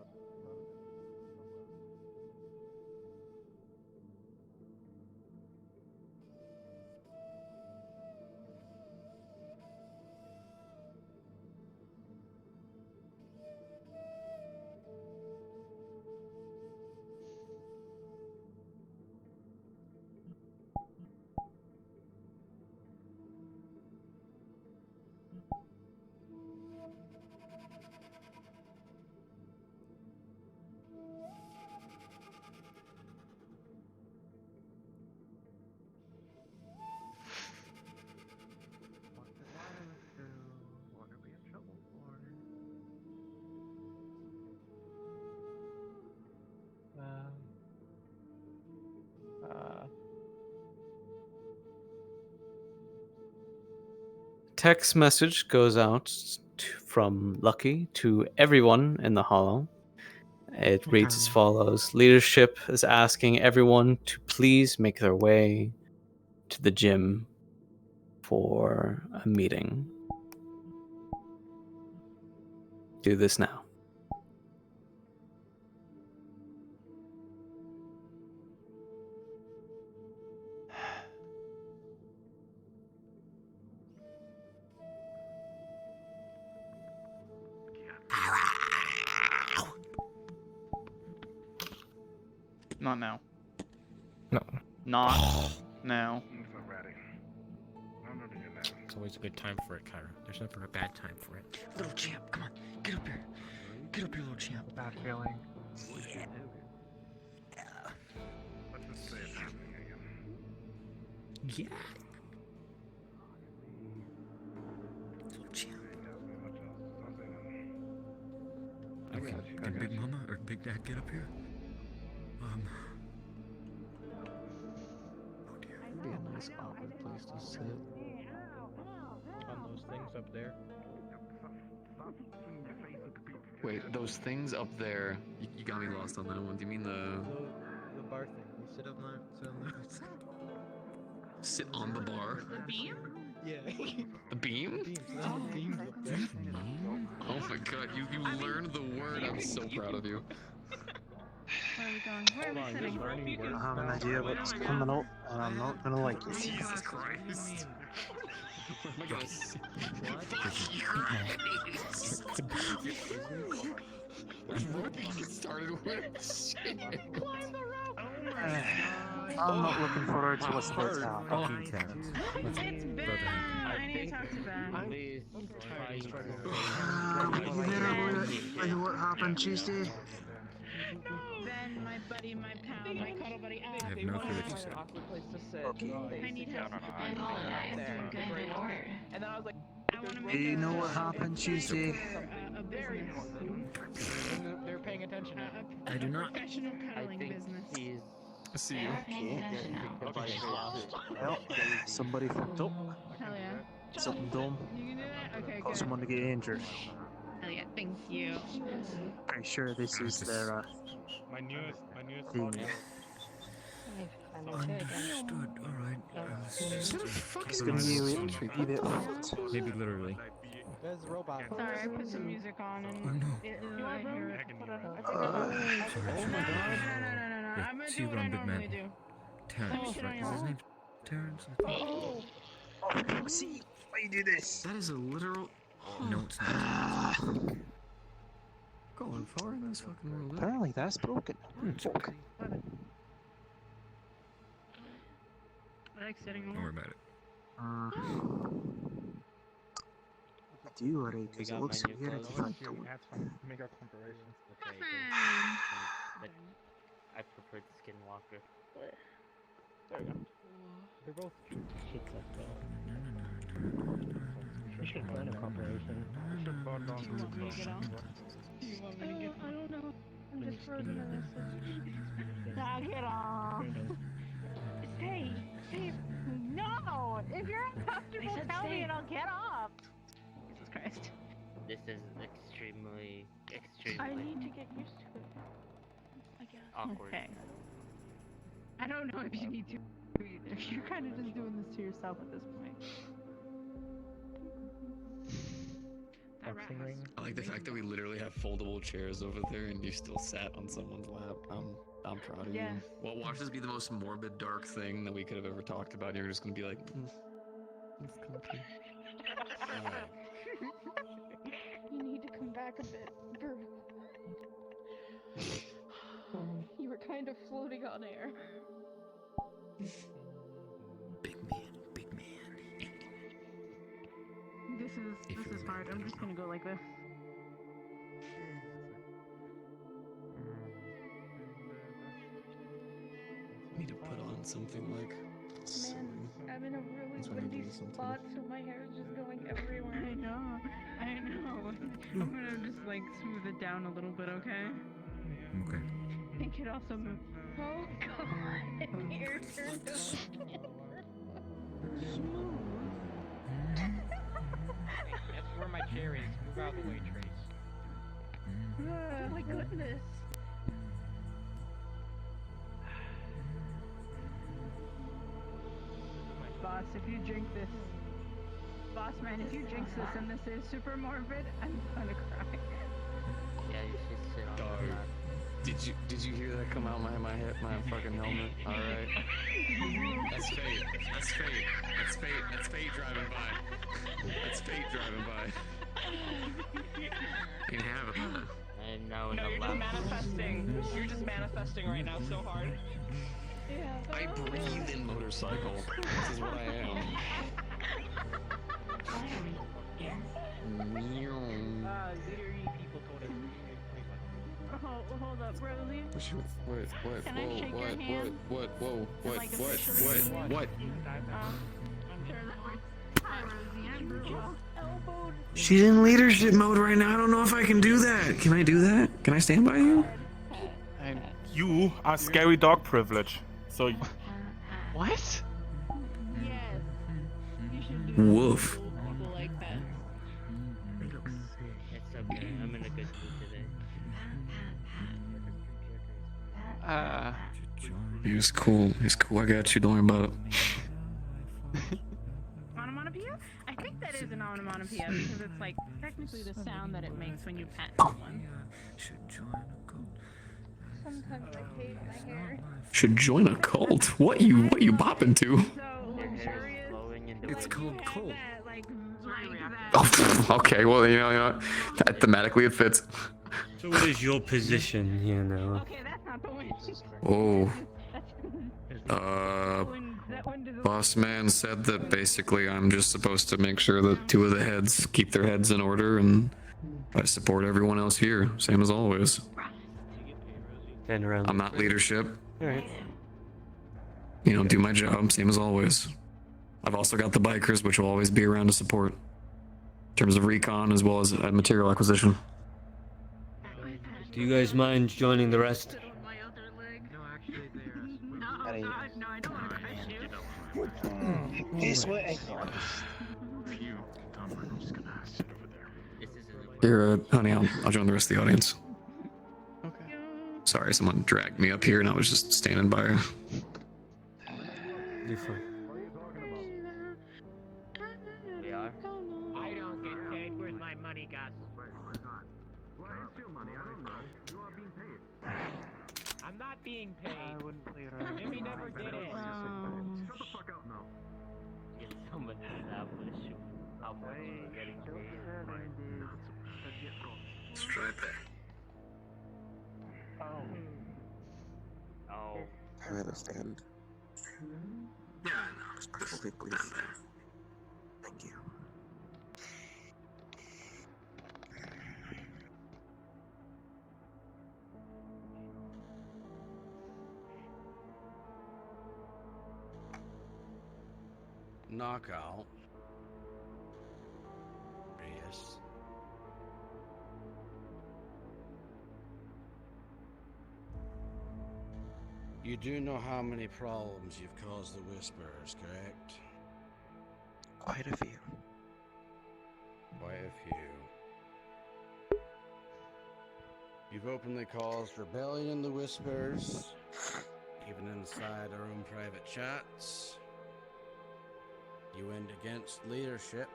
What are we in trouble for? Text message goes out from Lucky to everyone in the Hollow. It reads as follows: Leadership is asking everyone to please make their way to the gym for a meeting. Do this now. Not now. No. Not now. It's always a good time for it, Cairo. There's never a bad time for it. Little champ, come on, get up here. Get up here, little champ. Bad feeling. Yeah. Let's just say it's happening again. Yeah. Little champ. Okay, can Big Mama or Big Dad get up here? Oh dear. It'd be a nice awkward place to sit. On those things up there. Wait, those things up there. You got me lost on that one. Do you mean the bar thing. You sit up there. sit on the bar? The beam? Yeah. The beam? The beams up there. Oh my god, you learned the word. I'm so proud of you. Where are we going? Where are we sitting? I have an idea what's coming up, and I'm not gonna like it. Jesus Christ. Where am I gonna see? What did you get started with? Shit. I'm not looking forward to what's about to happen. It's Ben. I need to talk to Ben. You hear about what happened Tuesday? Ben, my buddy, my pal, my cuddle buddy. I have no clue what you said. Okay. I need help. And then I was like, I want to make Do you know what happened Tuesday? a business. They're paying attention. I do not. Professional cuddling business. I see you. Okay. Well, somebody fucked up. Hell yeah. Something dumb. You can do that? Okay, Caused good. someone to get injured. Hell yeah, thank you. Pretty sure this is their My newest thing. audio. Understood. All right. Can you be there? Maybe literally. There's the robot. Sorry, I put some music on and Oh no. I hear it. Hold on. Sorry. No. Yeah, I'm gonna see do you what I around, big normally man. do. Terrence, right? Is his name Terrence? Oh. See, why you do this? That is a literal. No, it's not. Going far in this fucking world. Apparently that's broken. Fuck. I like sitting Don't worry about it. Do already, because it looks weird if I don't. Mega comparisons. But I prefer the Skinwalker. There we go. They're both Kids like that. We should plan a cooperation. We should fall down to the I don't know. I'm just frozen in this. Nah, get off. Stay. No! If you're uncomfortable, tell me and I'll get off. Jesus Christ. This is extremely. I need to get used to it. I guess. Awkward. Okay. I don't know if you need to either. You're kind of just doing this to yourself at this point. I like the fact that we literally have foldable chairs over there and you still sat on someone's lap. I'm proud of Yes. you. Well, watch this be the most morbid, dark thing that we could have ever talked about. You're just gonna be like, it's comfy. You need to come back a bit, Bert. You were kind of floating on air. This is hard. I'm just gonna go like this. I need to put on something like. Man, I'm in a really That's what I windy do sometimes. spot, so my hair is just going everywhere. I know. I'm gonna just like smooth it down a little bit, okay? Okay. I think it also moves. Oh god, my hair turned That's where my chair is. Move out of the way, Trace. Oh my goodness. Boss, if you drink this, boss man, if you drink this and this is super morbid, I'm gonna cry. Yeah, you should sit on Dog. the lap. Did you hear that come out my head, my fucking helmet? All right. That's fate. That's fate. That's fate. That's fate driving by. That's fate driving by. You can have it. And now in No, the you're lap. just manifesting. You're just manifesting right now so hard. Yeah. I breathe in motorcycle. This is what I am. Literally people told us. Hold up, Rosie. What? Can I shake your hand? What? I'm sure that works. Hi, Rosie. I'm Brutal. Elbowed. She's in leadership mode right now. I don't know if I can do that. Can I do that? Can I stand by you? You are scary dog privilege. So. What? Yes. You should do Woof. people like that. It's okay. I'm in a good mood today. He's cool. He's cool. I got you. Don't worry about it. Onomatopoeia? I think that is an onomatopoeia because it's like technically the sound that it makes when you pat someone. Sometimes I hate my hair. Should join a cult. What you bopping to? Your hair is flowing into It's called cult. Like Oh, okay. Well, you know, that thematically it fits. So what is your position here now? Okay, that's not the one. Oh. Boss man said that basically I'm just supposed to make sure that two of the heads keep their heads in order, and I support everyone else here, same as always. I'm not leadership. Alright. You know, do my job, same as always. I've also got the bikers, which will always be around to support. In terms of recon as well as material acquisition. Do you guys mind joining the rest? This way. Here, honey, I'll join the rest of the audience. Okay. Sorry, someone dragged me up here and I was just standing by her. You're fine. We are? I don't get paid. Where's my money, Gus? Where's your money? I don't know. You are being paid. I'm not being paid. I wouldn't play around. Jimmy never did it. Shut the fuck up now. Get someone to establish how much you're getting paid. Let's try it there. Oh. I understand. Yeah, I know. Just Perfectly, please. stand there. Thank you. Knockout. Yes. You do know how many problems you've caused the Whisperers, correct? Quite a few. Quite a few. You've openly caused rebellion in the Whispers, even inside our own private chats. You went against leadership,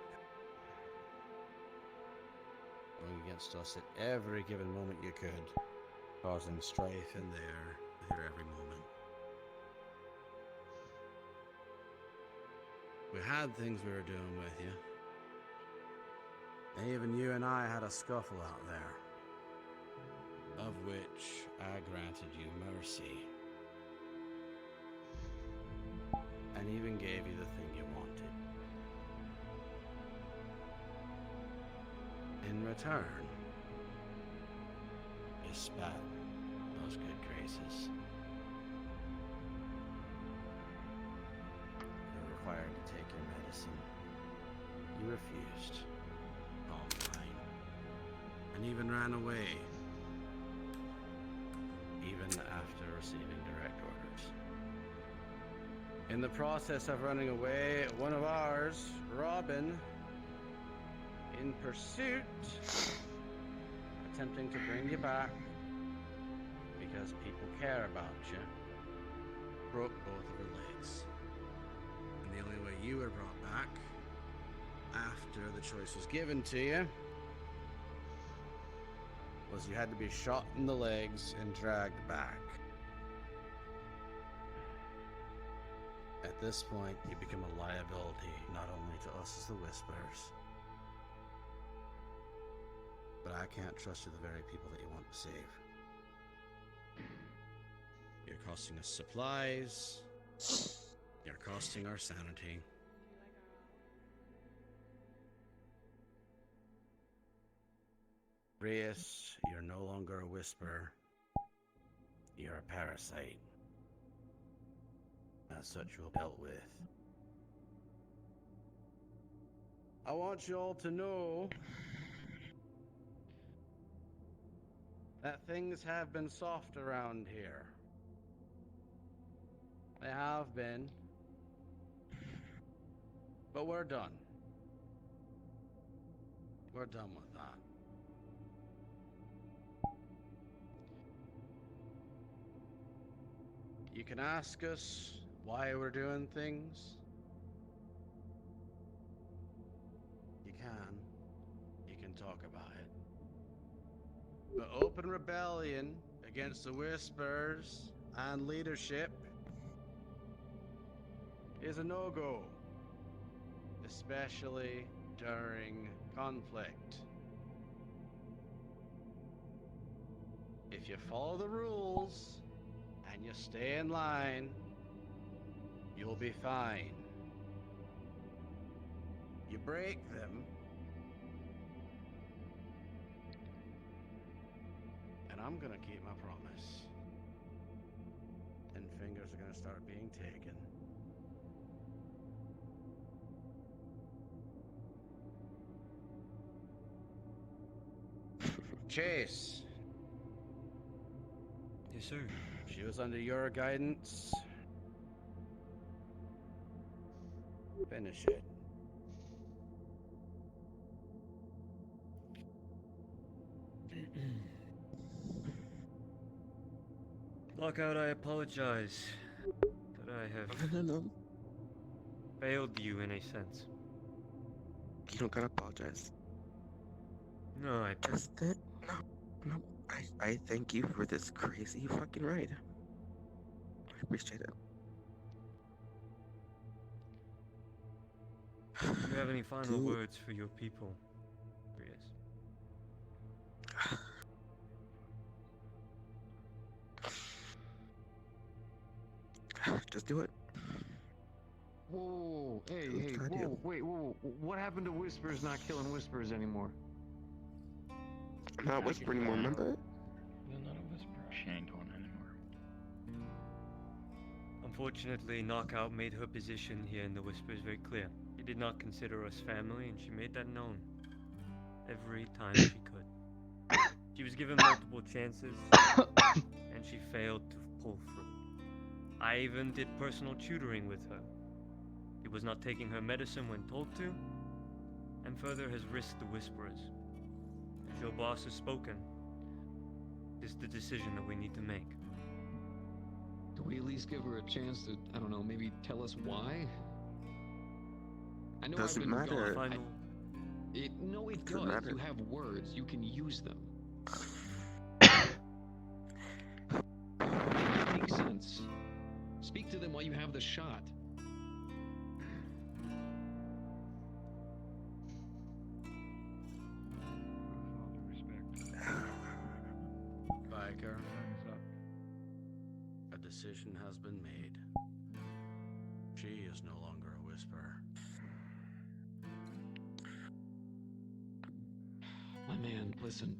going against us at every given moment you could, causing strife in there with your every moment. We had things we were doing with you. And even you and I had a scuffle out there, of which I granted you mercy. And even gave you the thing you wanted. In return, you spat those good graces. You're required to take your medicine. You refused. All mine. And even ran away. Even after receiving direct orders. In the process of running away, one of ours, Robin, in pursuit, attempting to bring you back because people care about you, broke both of her legs. And the only way you were brought back, after the choice was given to you, was you had to be shot in the legs and dragged back. At this point, you become a liability, not only to us as the Whisperers, but I can't trust you the very people that you want to save. You're costing us supplies. You're costing our sanity. Reyes, you're no longer a Whisperer. You're a parasite. As such, you'll be dealt with. I want you all to know that things have been soft around here. They have been. But we're done. We're done with that. You can ask us why we're doing things. You can talk about it. But open rebellion against the Whispers and leadership is a no-go, especially during conflict. If you follow the rules and you stay in line, you'll be fine. You break them, and I'm gonna keep my promise. And fingers are gonna start being taken. Chase. Yes, sir. She was under your guidance. Finish it. Lockout, I apologize that I have No. failed you in a sense. You don't gotta apologize. No, I Just that. No. I thank you for this crazy fucking ride. I appreciate it. Do you have any final words for your people, Rias? Just do it. Whoa, hey, whoa, wait, whoa. What happened to Whispers not killing Whispers anymore? I'm not whispering anymore, remember? They're not a whisper. She ain't doing it anymore. Unfortunately, Knockout made her position here in the Whispers very clear. She did not consider us family, and she made that known every time she could. She was given multiple chances, and she failed to pull through. I even did personal tutoring with her. She was not taking her medicine when told to, and further has risked the Whisperers. As your boss has spoken, this is the decision that we need to make. Do we at least give her a chance to, I don't know, maybe tell us why? I know Doesn't I've been matter. gone. No, it Doesn't does. matter. You have words. You can use them. Makes sense. Speak to them while you have the shot. Viker, a decision has been made. She is no longer a whisperer. My man, listen,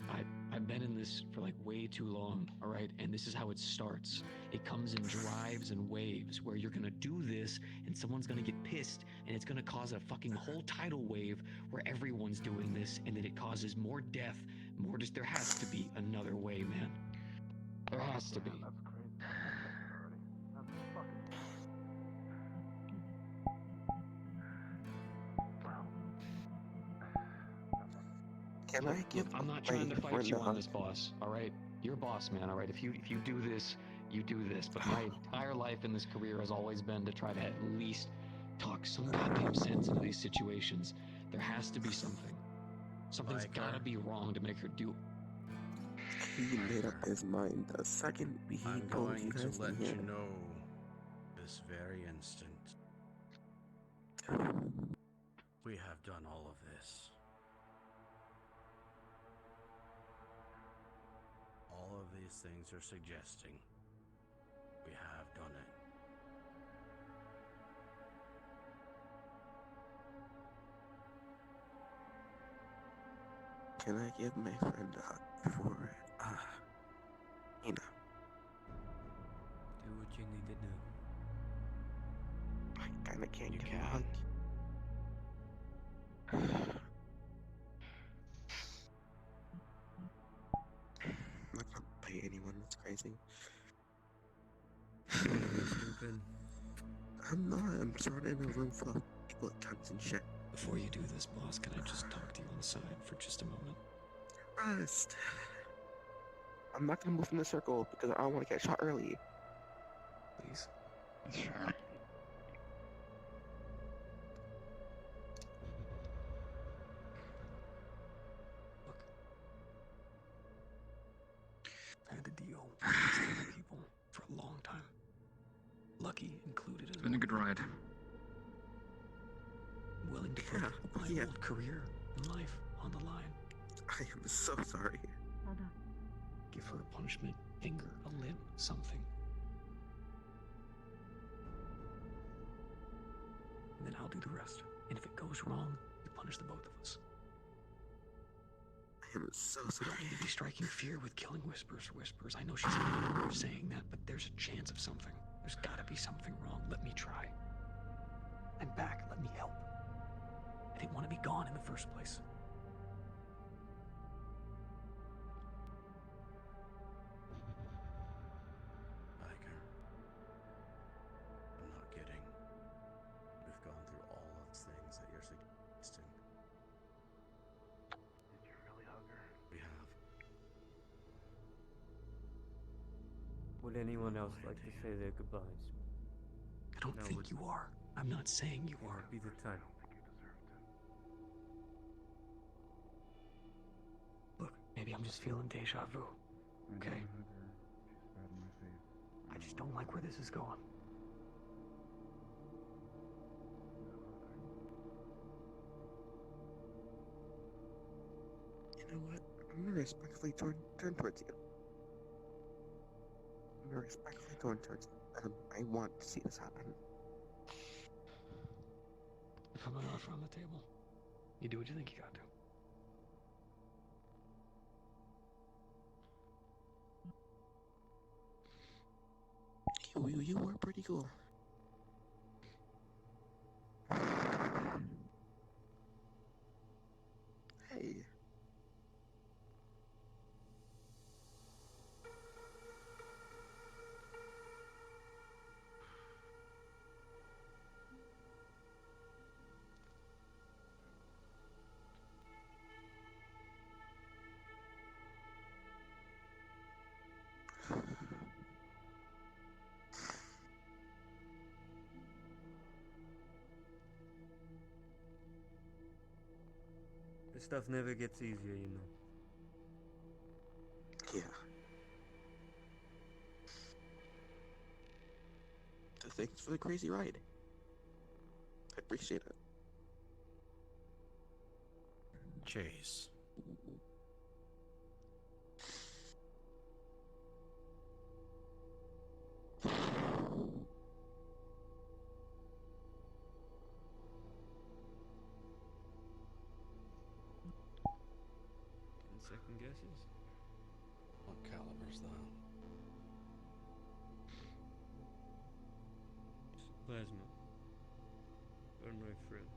I've been in this for like way too long, all right? And this is how it starts. It comes in drives and waves where you're gonna do this and someone's gonna get pissed and it's gonna cause a fucking whole tidal wave where everyone's doing this and then it causes more death, more just, there has to be another way, man. There has to be. That's crazy. That's fucking. Can I give I'm not trying to fight you on this, boss, all right? You're boss, man, all right? If you do this, you do this. But my entire life in this career has always been to try to at least talk some goddamn sense into these situations. There has to be something. Something's gotta be wrong to make her do. He made up his mind the second he I'm told you going guys to let in here. you know this very instant. We have done all of this. All of these things are suggesting we have done it. Can I give my friend a hug before, you know, Do what you need to do. I kinda can't give him a hug. I'm not gonna pay anyone, it's crazy. Stupid. I'm not, I'm surrounded in a room full of people with guns and shit. Before you do this, boss, can I just talk to you on the side for just a moment? Rest. I'm not gonna move in the circle because I don't want to get shot early. Please. Sure. I had to deal with these kind of people for a long time. Lucky included as It's been a good ride. Willing to put my old career and life on the line. I am so sorry. Hold on. Give her a punishment, finger, a limb, something. And then I'll do the rest. And if it goes wrong, you punish the both of us. I am so We sorry. don't need to be striking fear with killing Whispers. I know she's not saying that, but there's a chance of something. There's gotta be something wrong. Let me try. I'm back. Let me help. I didn't want to be gone in the first place. Viker, I'm not kidding. We've gone through all of the things that you're suggesting. Did you really hug her? We have. Would anyone else like to say their goodbyes? I don't think you are. I'm not saying you are. Be the time. Look, maybe I'm just feeling deja vu. Okay? I just don't like where this is going. You know what? I'm gonna respectfully turn towards you. I'm gonna respectfully turn towards you. I want to see this happen. If I'm an offer on the table, you do what you think you got to. You were pretty cool. Hey. This stuff never gets easier, you know. Yeah. Thanks for the crazy ride. I appreciate it. Chase. Any second guesses? What caliber's that? Plasma. Or my friend.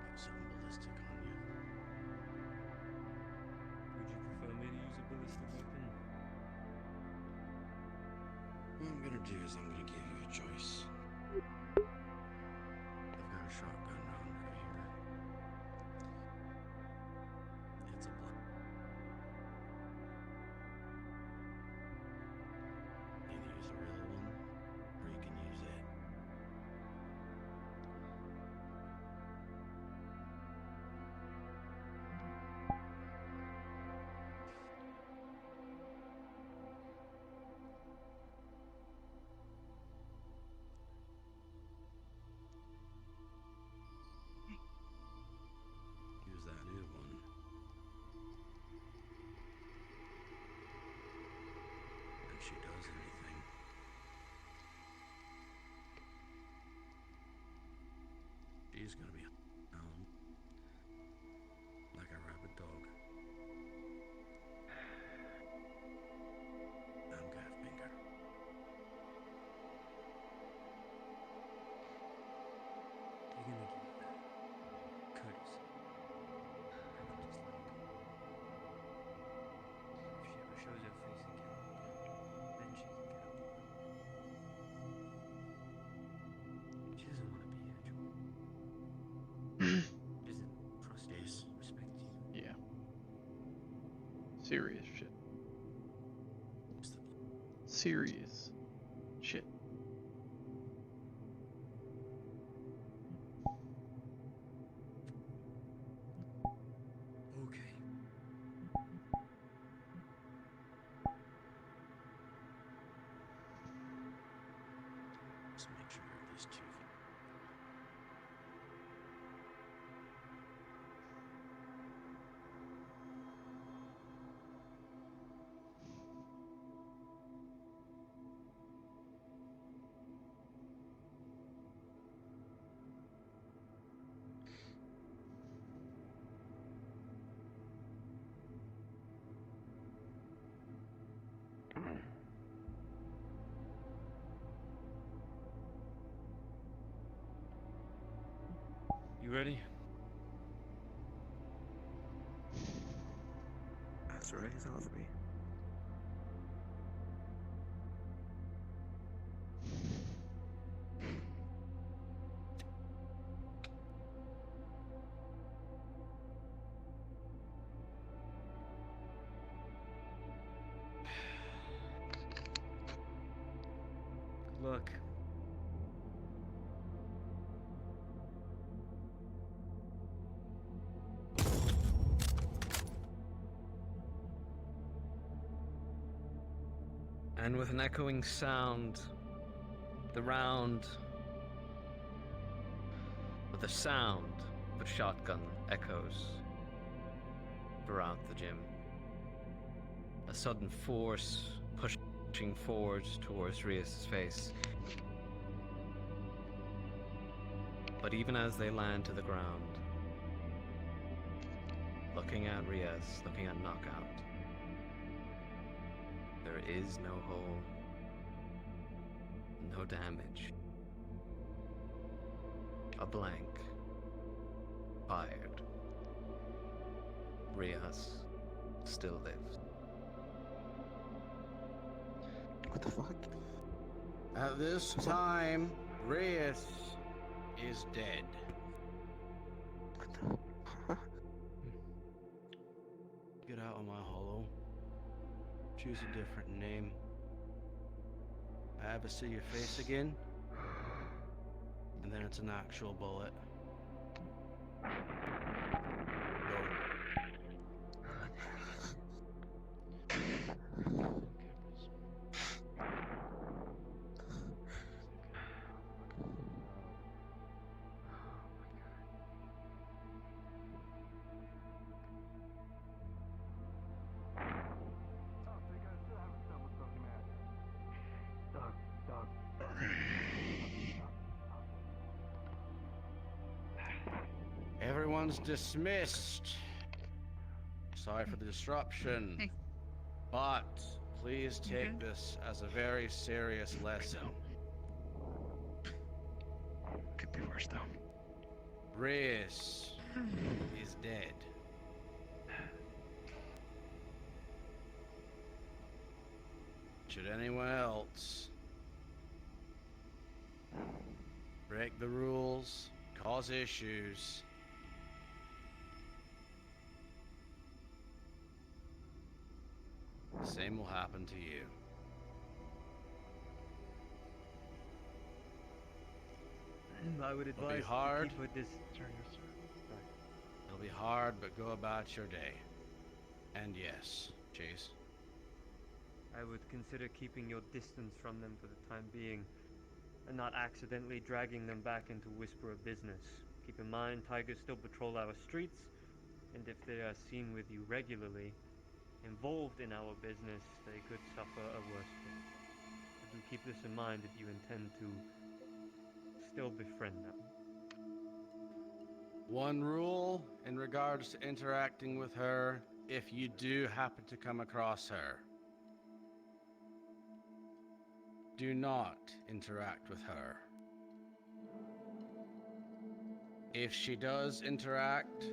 Got something ballistic on you. Would you prefer me to use a ballistic weapon? What I'm gonna do is I'm gonna give you a choice. I've got a shotgun round right here. It's a black. Either use a real one, or you can use it. Use that new one. If she does anything. She's gonna be hound. Like a rabid dog. I'm Gafffinger. You're gonna give me that courtesy. I can just let her go. If she ever shows her face again, then she can get up. She doesn't want to be here, Joel. She doesn't trust you, respect you. Yeah. Serious shit. Serious shit. Okay. Just make sure you're at least 2 feet. You ready? As ready as I'll ever be. Fuck. And with an echoing sound, the sound of a shotgun echoes throughout the gym. A sudden force pushing forward towards Rias' face. But even as they land to the ground, looking at Rias, looking at Knockout, there is no hole, no damage. A blank. Fired. Rias still lives. What the fuck? At this time, Rias is dead. Get out of my hollow. Choose a different name. I ever see your face again, and then it's an actual bullet. Everyone's dismissed. Sorry for the disruption. Hey. But please You take good? this as a very serious lesson. Could be worse though. Reyes is dead. Should anyone else break the rules, cause issues, the same will happen to you. I would It'll be advise hard. to keep with this. It'll be hard, but go about your day. And yes, Chase. I would consider keeping your distance from them for the time being, and not accidentally dragging them back into Whisperer business. Keep in mind, tigers still patrol our streets, and if they are seen with you regularly, involved in our business, they could suffer a worse fate. So do keep this in mind if you intend to still befriend them. One rule in regards to interacting with her, if you do happen to come across her, do not interact with her. If she does interact,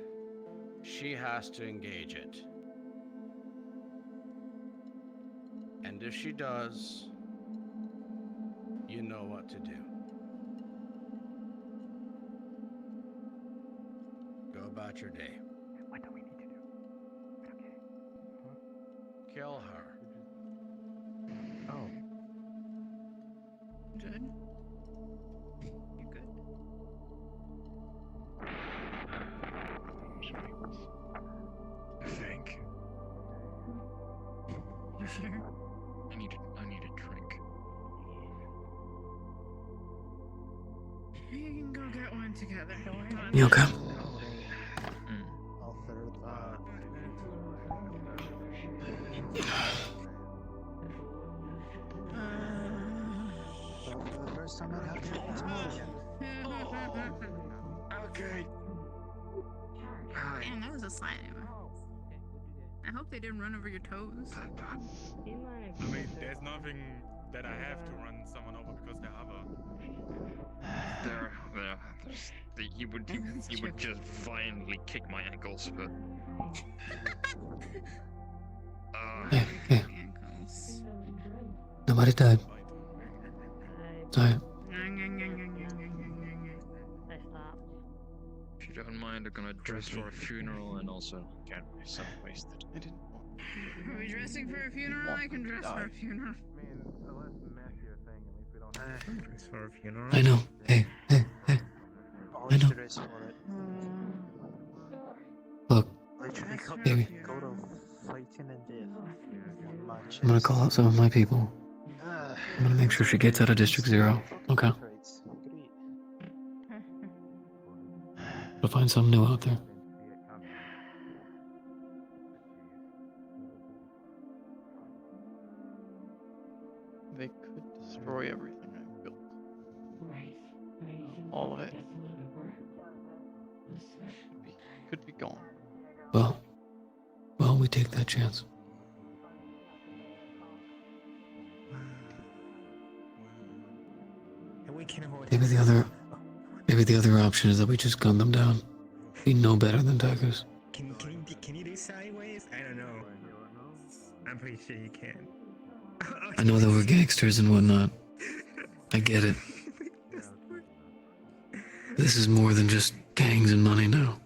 she has to engage it. And if she does, you know what to do. Go about your day. What do we need to do? Okay. Kill her. Oh. Good. You good? I think. You sure? I need a drink. You can go get one together. You okay? I'll fit it. For the first time, I'd have to get tomorrow. Okay. Man, that was a slide. I hope they didn't run over your toes. I mean, there's nothing that I have to run someone over because they're other. You would just violently kick my ankles, but. Yeah. Nobody died. Sorry. If you don't mind, I'm gonna dress for a funeral and also get myself wasted. I didn't. Are we dressing for a funeral? I can dress for a funeral. I mean, a less messier thing, at least we don't I know. Hey, hey, hey. How I much know. did I for it? Look, Literally baby, go to fighting and death on my chest. I'm gonna call out some of my people. I'm gonna make sure she gets out of District Zero. Okay. Great. We'll find something new out there. They could destroy everything I've built. All of it. Could be gone. Well, we take that chance. Maybe the other option is that we just gun them down. Be no better than tigers. Can you do sideways? I don't know. I'm pretty sure you can. I know that we're gangsters and whatnot. I get it. This is more than just gangs and money now.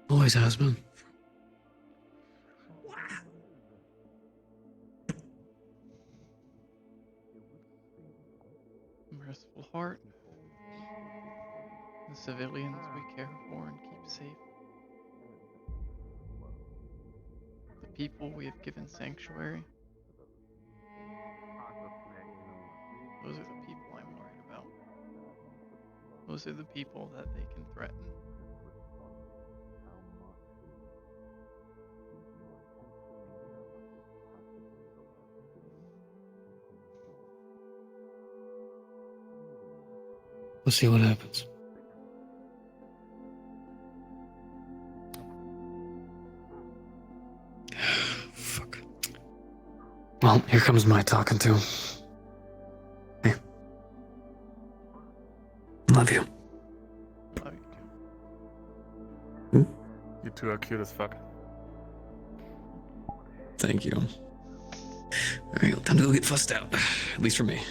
Always has been. Merciful heart. The civilians we care for and keep safe. The people we have given sanctuary. Those are the people I'm worried about. Those are the people that they can threaten. We'll see what happens. Fuck. Well, here comes my talking to. Hey. Love you. Love you too. You two are cute as fuck. Thank you. Alright, well, time to go get fussed out. At least for me.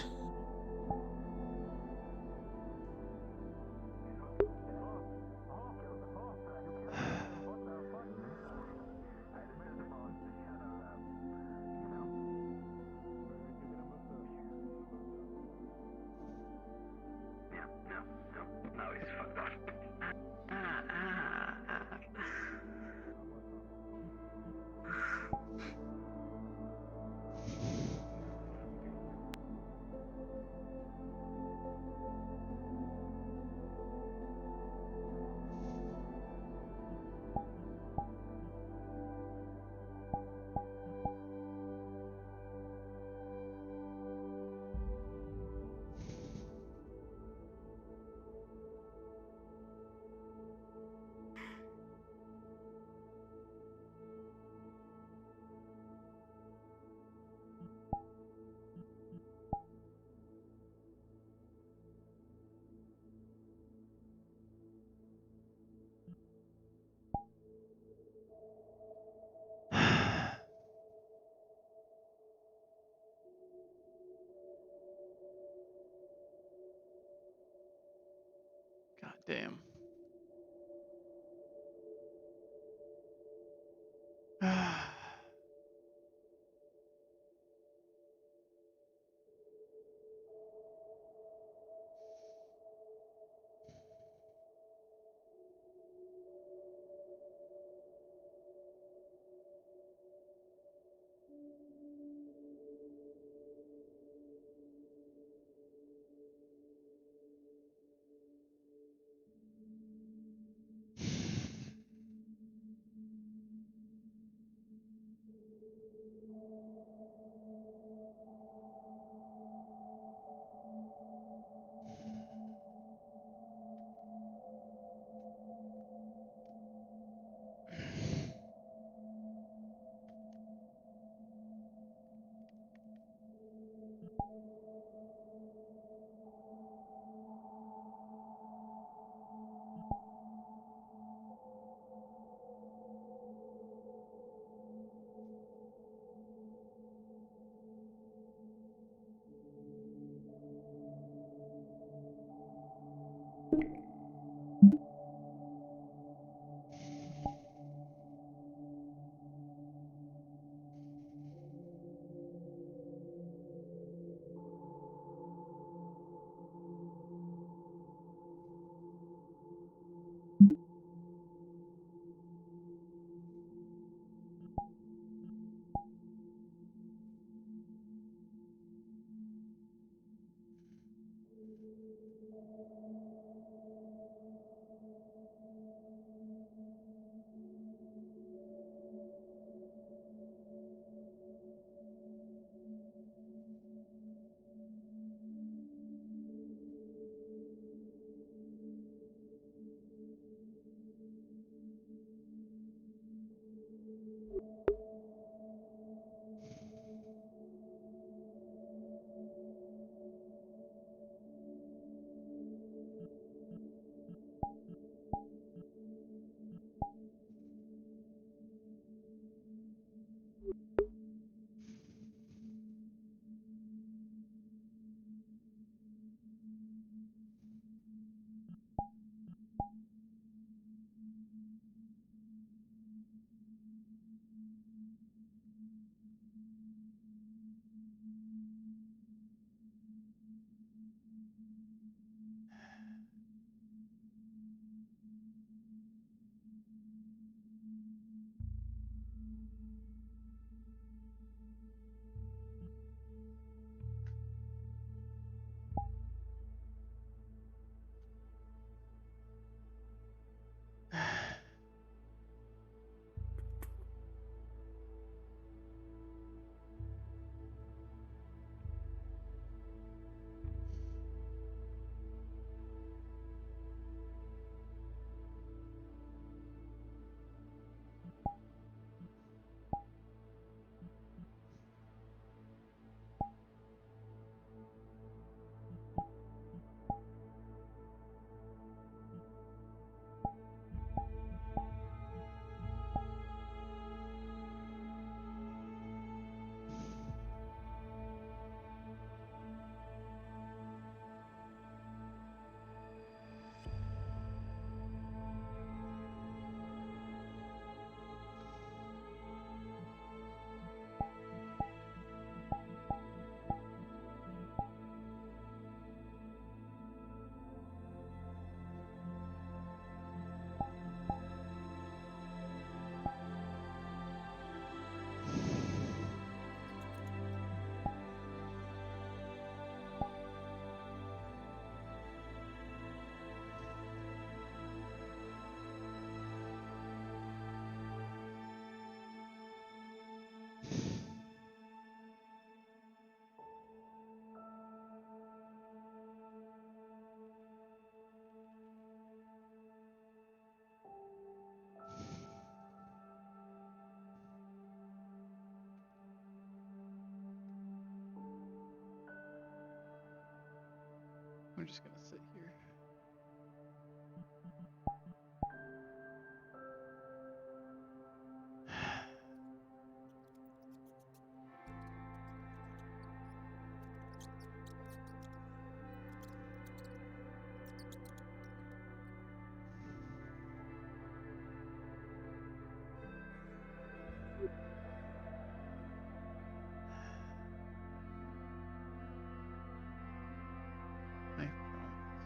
God damn. I'm just gonna sit here. I promised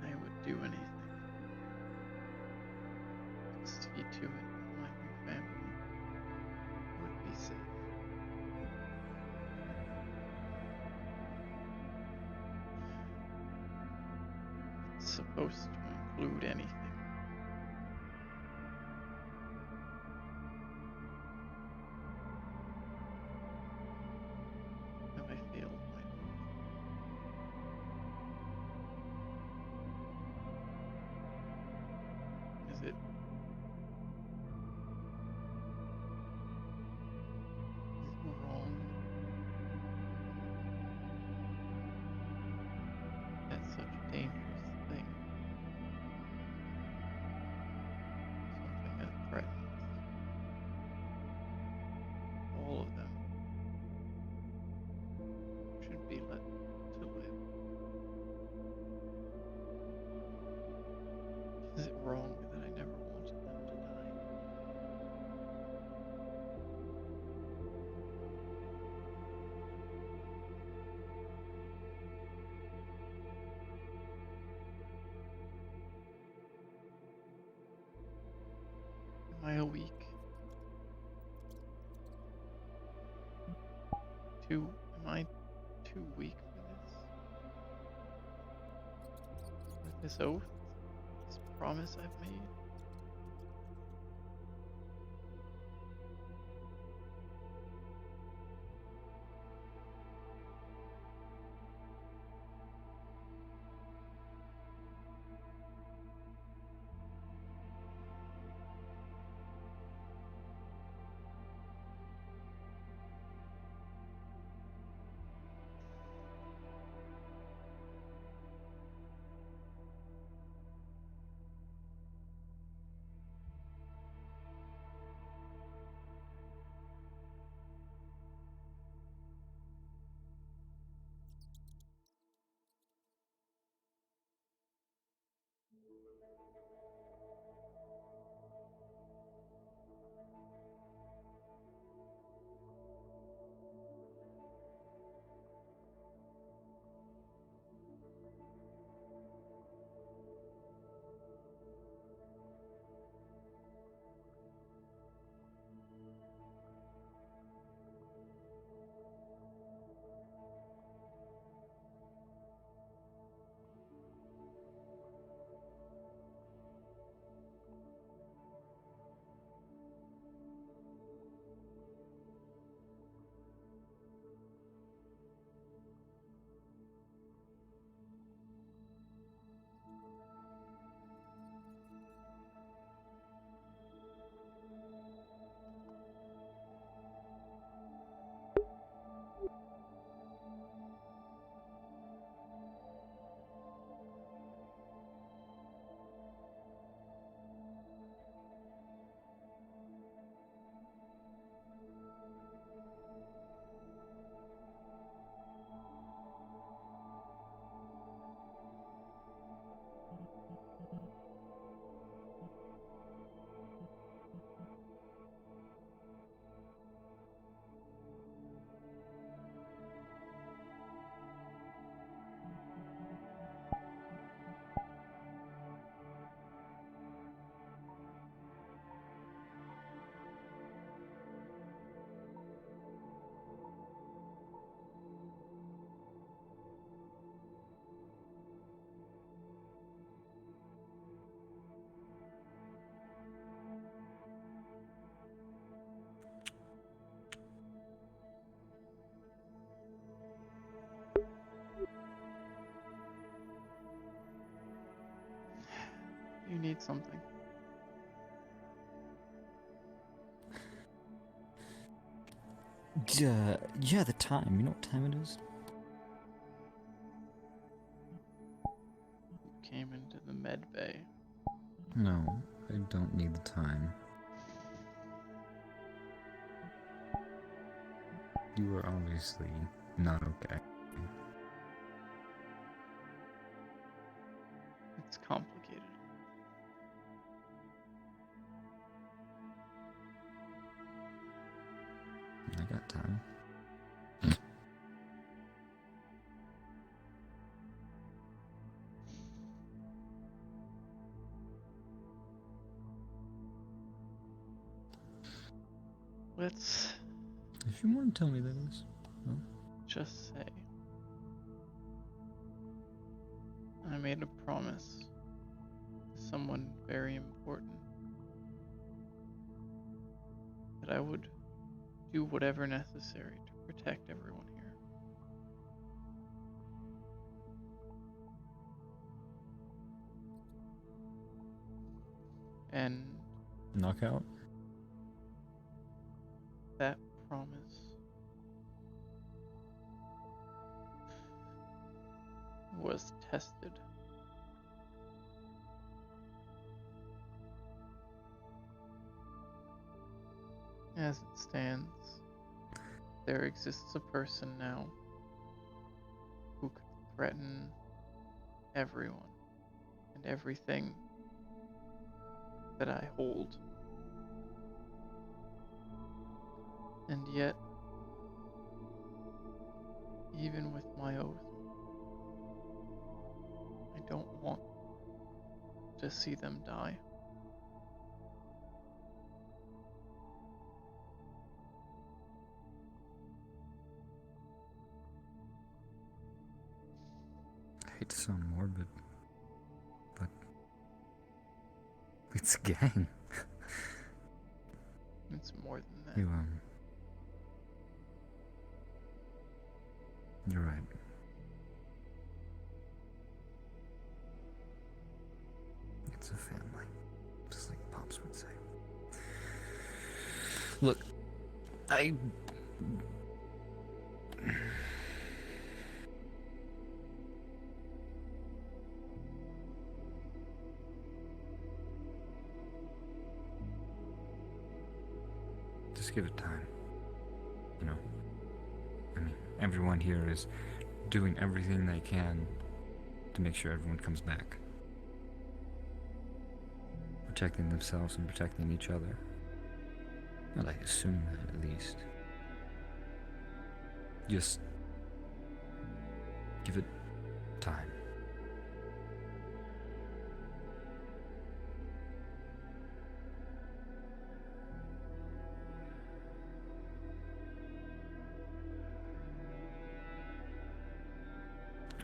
I would do anything to see to it that my new family would be safe. It's supposed to include anything. Have I failed my oath? Is it wrong that such a dangerous thing, something that threatens all of them, should be let to live? Is it wrong that I never wanted them to die? Am I a weak? Am I too weak for this? For this oath? This promise I've made? You need something. Yeah, the time. You know what time it is? came into the med bay. No, I don't need the time. You are obviously not okay. It's complicated. I got time. Let's If you want to tell me that is, well, just say I made a promise to someone very important that I would do whatever necessary to protect everyone here. And knockout. that promise was tested. As it stands, there exists a person now who could threaten everyone and everything that I hold. And yet, even with my oath, I don't want to see them die. I hate to sound morbid, but it's a gang. It's more than that. You're right. It's a family, just like Pops would say. Look, I... Just give it time. You know? I mean, everyone here is doing everything they can to make sure everyone comes back. Protecting themselves and protecting each other. Well, I assume that at least. Just give it time.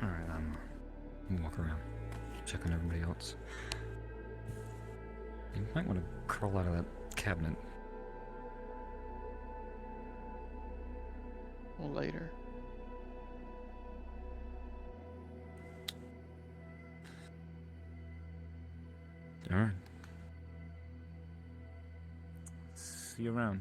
Alright, I'm walk around, check on everybody else. You might want to crawl out of that cabinet. Well, later. Alright. See you around.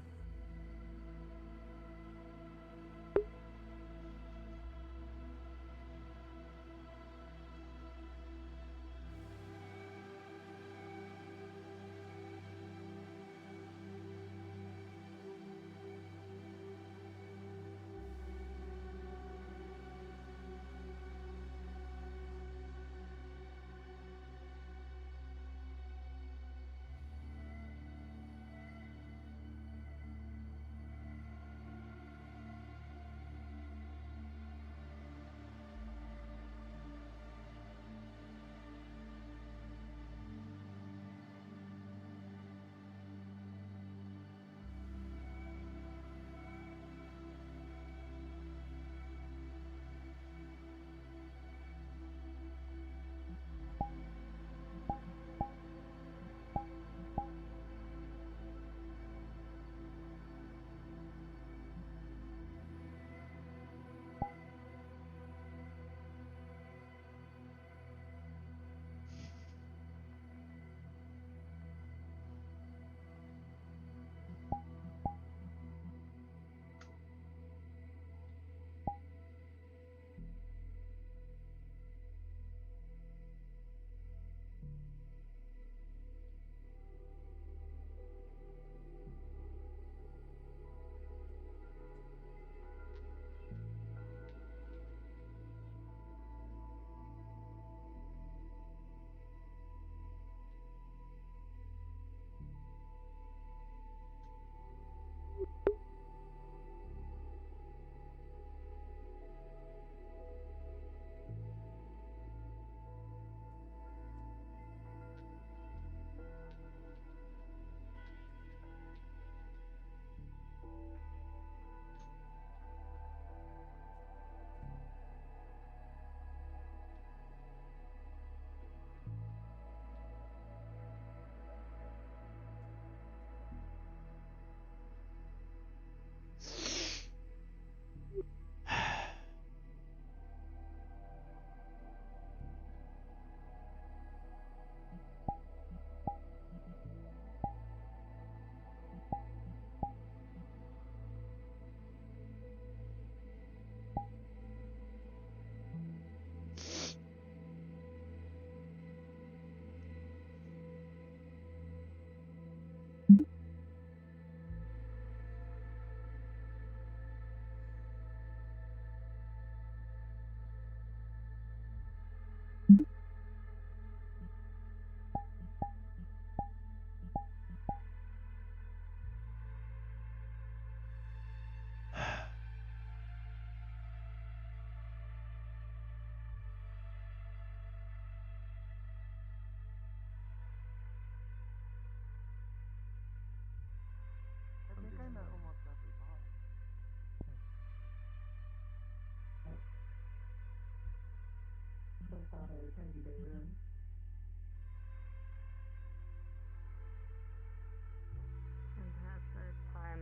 And perhaps by the time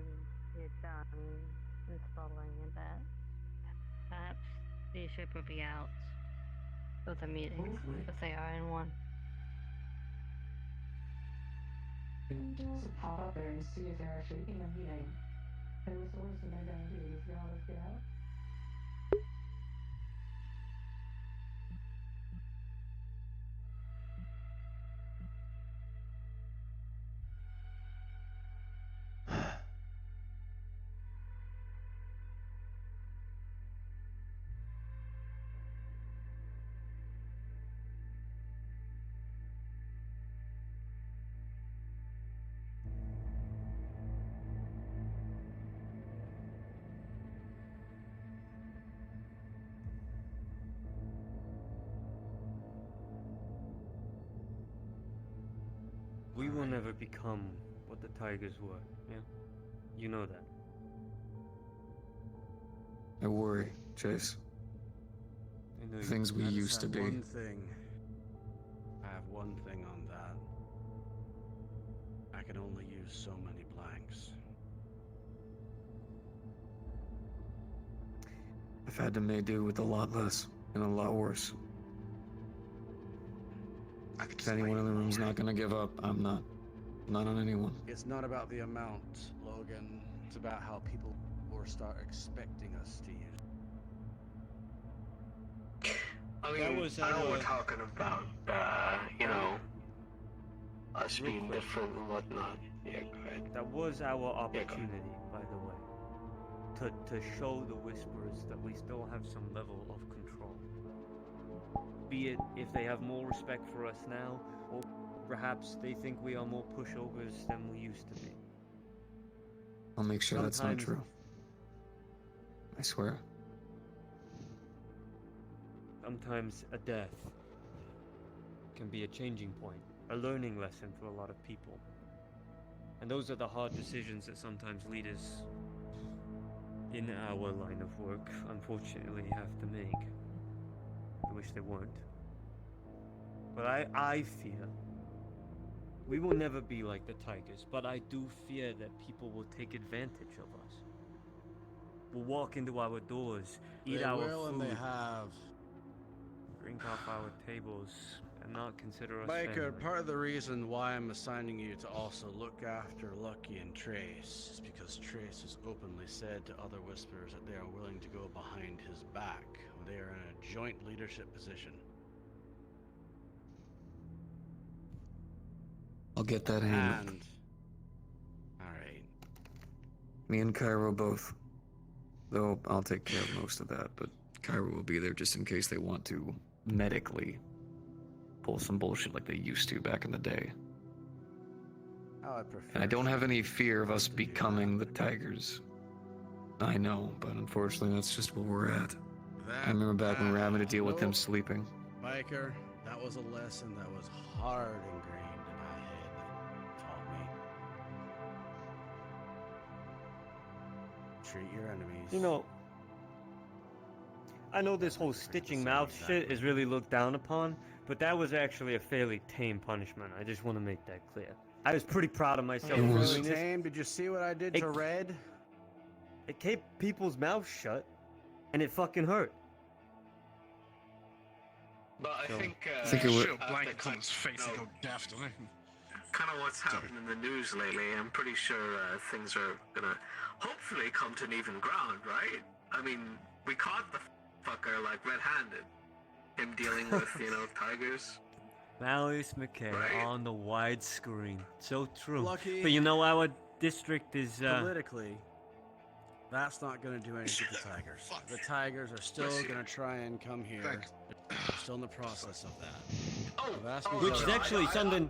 you're done installing that, perhaps leadership will be out of the meeting, if they are in one. Just pop up there and see if they're actually in a meeting. And what's the worst thing they're gonna do? Is get all this get out? We will never become what the Tigers were, yeah? You know that. I worry, Chase. I know Things we I just used to have be. One thing. I have one thing on that. I can only use so many blanks. I've had to make do with a lot less and a lot worse. If anyone in the room's not gonna give up, I'm not. Not on anyone. It's not about the amount, Logan. It's about how people will start expecting us to use. I mean, I know we're talking about, you know, us being different and whatnot. Yeah, go ahead. That was our opportunity, by the way. To show the Whisperers that we still have some level of control. Be it if they have more respect for us now, or perhaps they think we are more pushovers than we used to be. I'll make sure that's not Sometimes- true. I swear. Sometimes a death can be a changing point, a learning lesson for a lot of people. And those are the hard decisions that sometimes leaders in our line of work, unfortunately, have to make. I wish they weren't. But I fear we will never be like the Tigers, but I do fear that people will take advantage of us. Will walk into our doors, eat They our will food, and they have. drink off our tables, and not consider us Baker, family. part of the reason why I'm assigning you to also look after Lucky and Trace is because Trace has openly said to other Whisperers that they are willing to go behind his back. They are in a joint leadership position. I'll get that handled. And alright. Me and Cairo both. Though I'll take care of most of that, but Cairo will be there just in case they want to medically pull some bullshit like they used to back in the day. How I prefer. And I don't have any fear of us becoming the Tigers. I know, but unfortunately that's just where we're at. I remember back when we were having to deal with them sleeping. Biker, that was a lesson that was hard ingrained in my head that taught me. Treat your enemies. You know, I know this whole stitching mouth shit is really looked down upon, but that was actually a fairly tame punishment. I just want to make that clear. I was pretty proud of myself for doing this. Tame, did you see what I did to Red? It kept people's mouths shut, and it fucking hurt. But I think, I think it would. shoot a blanket on his face and go daft on it. Kind of what's happened in the news lately. I'm pretty sure things are gonna hopefully come to an even ground, right? I mean, we caught the fucker like red-handed. Him dealing with, you know, tigers. Malleus McKay Right. on the wide screen. So true. Lucky. But you know, our district is, Politically, that's not going to do anything to the Tigers. The Tigers are still going to try and come here. They're still in the process of that. which is actually something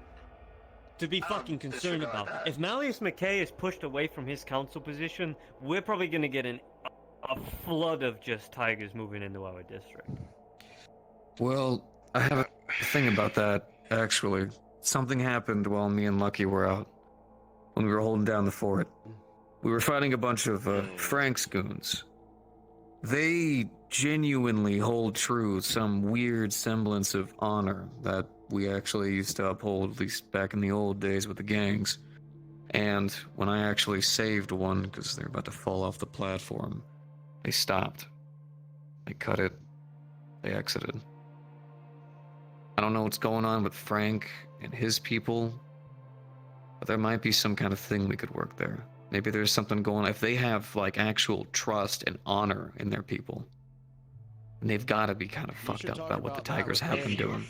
to be fucking concerned about. If Malleus McKay is pushed away from his council position, we're probably going to get a flood of just Tigers moving into our district. Well, I have a thing about that, actually. Something happened while me and Lucky were out. When we were holding down the fort. We were fighting a bunch of Frank's goons. They genuinely hold true some weird semblance of honor that we actually used to uphold, at least back in the old days with the gangs. And when I actually saved one, because they're about to fall off the platform, they stopped. They cut it. They exited. I don't know what's going on with Frank and his people, but there might be some kind of thing we could work there. Maybe there's something going on. If they have, like, actual trust and honor in their people, and they've got to be kind of fucked up about what the Tigers have been doing.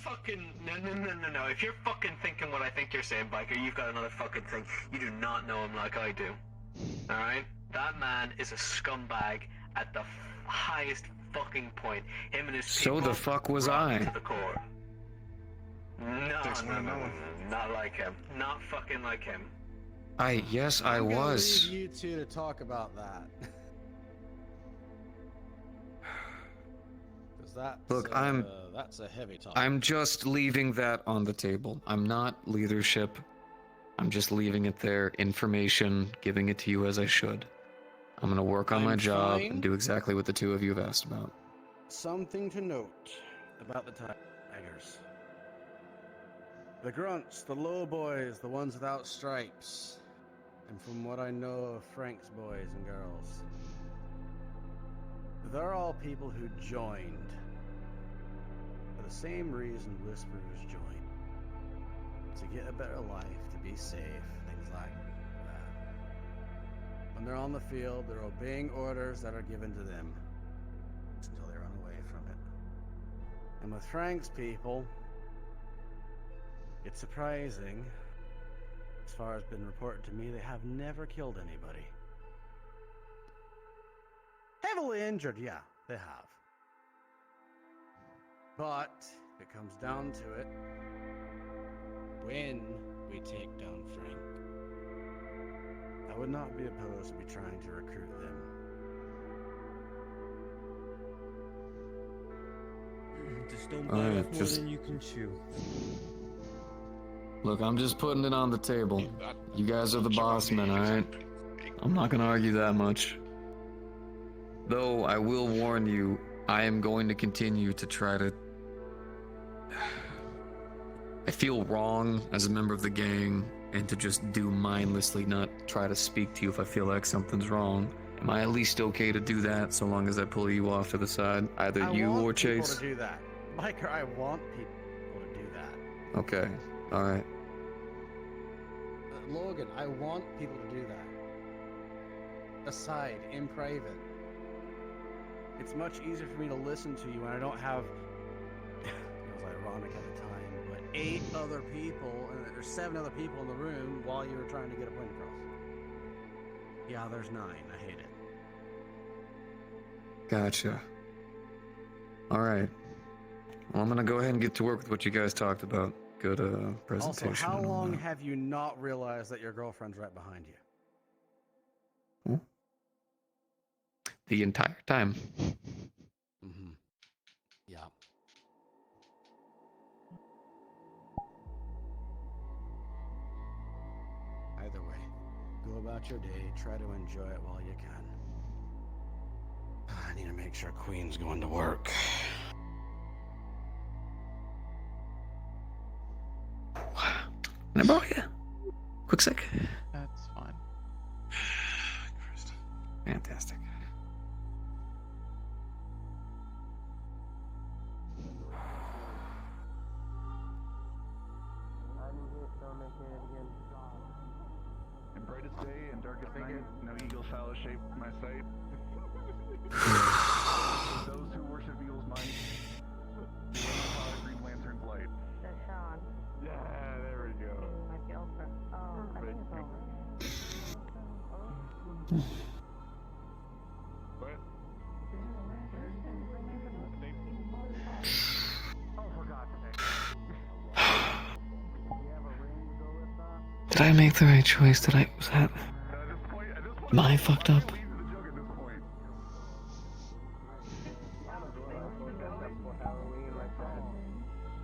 No. If you're fucking thinking what I think you're saying, Biker, you've got another fucking thing. You do not know him like I do. Alright? That man is a scumbag at the highest fucking point. Him and his people. So the fuck was rotten I. to the core. No, not like him. Not fucking like him. Yes, I I'm gonna was. leave you two to talk about that. 'Cause Look, that's a heavy topic. I'm just leaving that on the table. I'm not leadership. I'm just leaving it there. Information, giving it to you as I should. I'm gonna work on my job and do exactly what the two of you have asked about. Something to note about the Tigers. The grunts, the low boys, the ones without stripes. And from what I know of Frank's boys and girls, they're all people who joined for the same reason Whisperers joined. To get a better life, to be safe, things like that. When they're on the field, they're obeying orders that are given to them until they run away from it. And with Frank's people, it's surprising. As far as been reported to me, they have never killed anybody. Heavily injured, yeah, they have. But if it comes down to it, when we take down Frank, I would not be opposed to be trying to recruit them. Just don't All bite right, off more than you can chew. Look, I'm just putting it on the table. You guys are the boss men, alright? I'm not gonna argue that much. Though, I will warn you, I am going to continue to try to... I feel wrong as a member of the gang, and to just do mindlessly, not try to speak to you if I feel like something's wrong. Am I at least okay to do that, so long as I pull you off to the side? Either you or Chase? I want people to do that. Biker, I want people to do that. Okay, alright. Logan, I want people to do that. Aside, in private. It's much easier for me to listen to you when I don't have, it was ironic at the time, but 8 other people, and there's 7 other people in the room while you were trying to get a point across. Yeah, there's 9. I hate it. Gotcha. Alright. Well, I'm gonna go ahead and get to work with what you guys talked about. Good presentation. Also, how and all long that. have you not realized that your girlfriend's right behind you? The entire time. Mm-hmm. Yeah. Either way, go about your day, try to enjoy it while you can. I need to make sure Queen's going to work. Can I borrow you? Quick sec. That's fine. Fantastic. In brightest day and darkest night, no eagle shall shape my sight. Those who worship eagle's might, the Green Lantern's light. That's Sean. Yeah, there we go. My girlfriend. Oh, I think it's over. What? Oh, for God's sake. Did I make the right choice? Was that... Am I fucked up?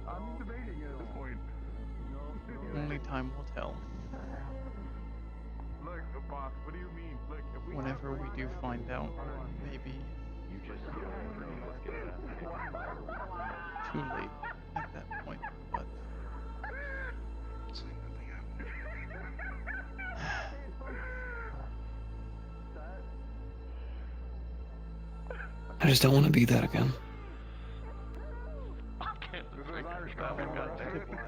I'm debating it at this point. Only time will tell. Look, boss, what do you mean? Look, if we Whenever we do find out, maybe you just too late at that point, but I just don't want to be that again. that one got stipulated.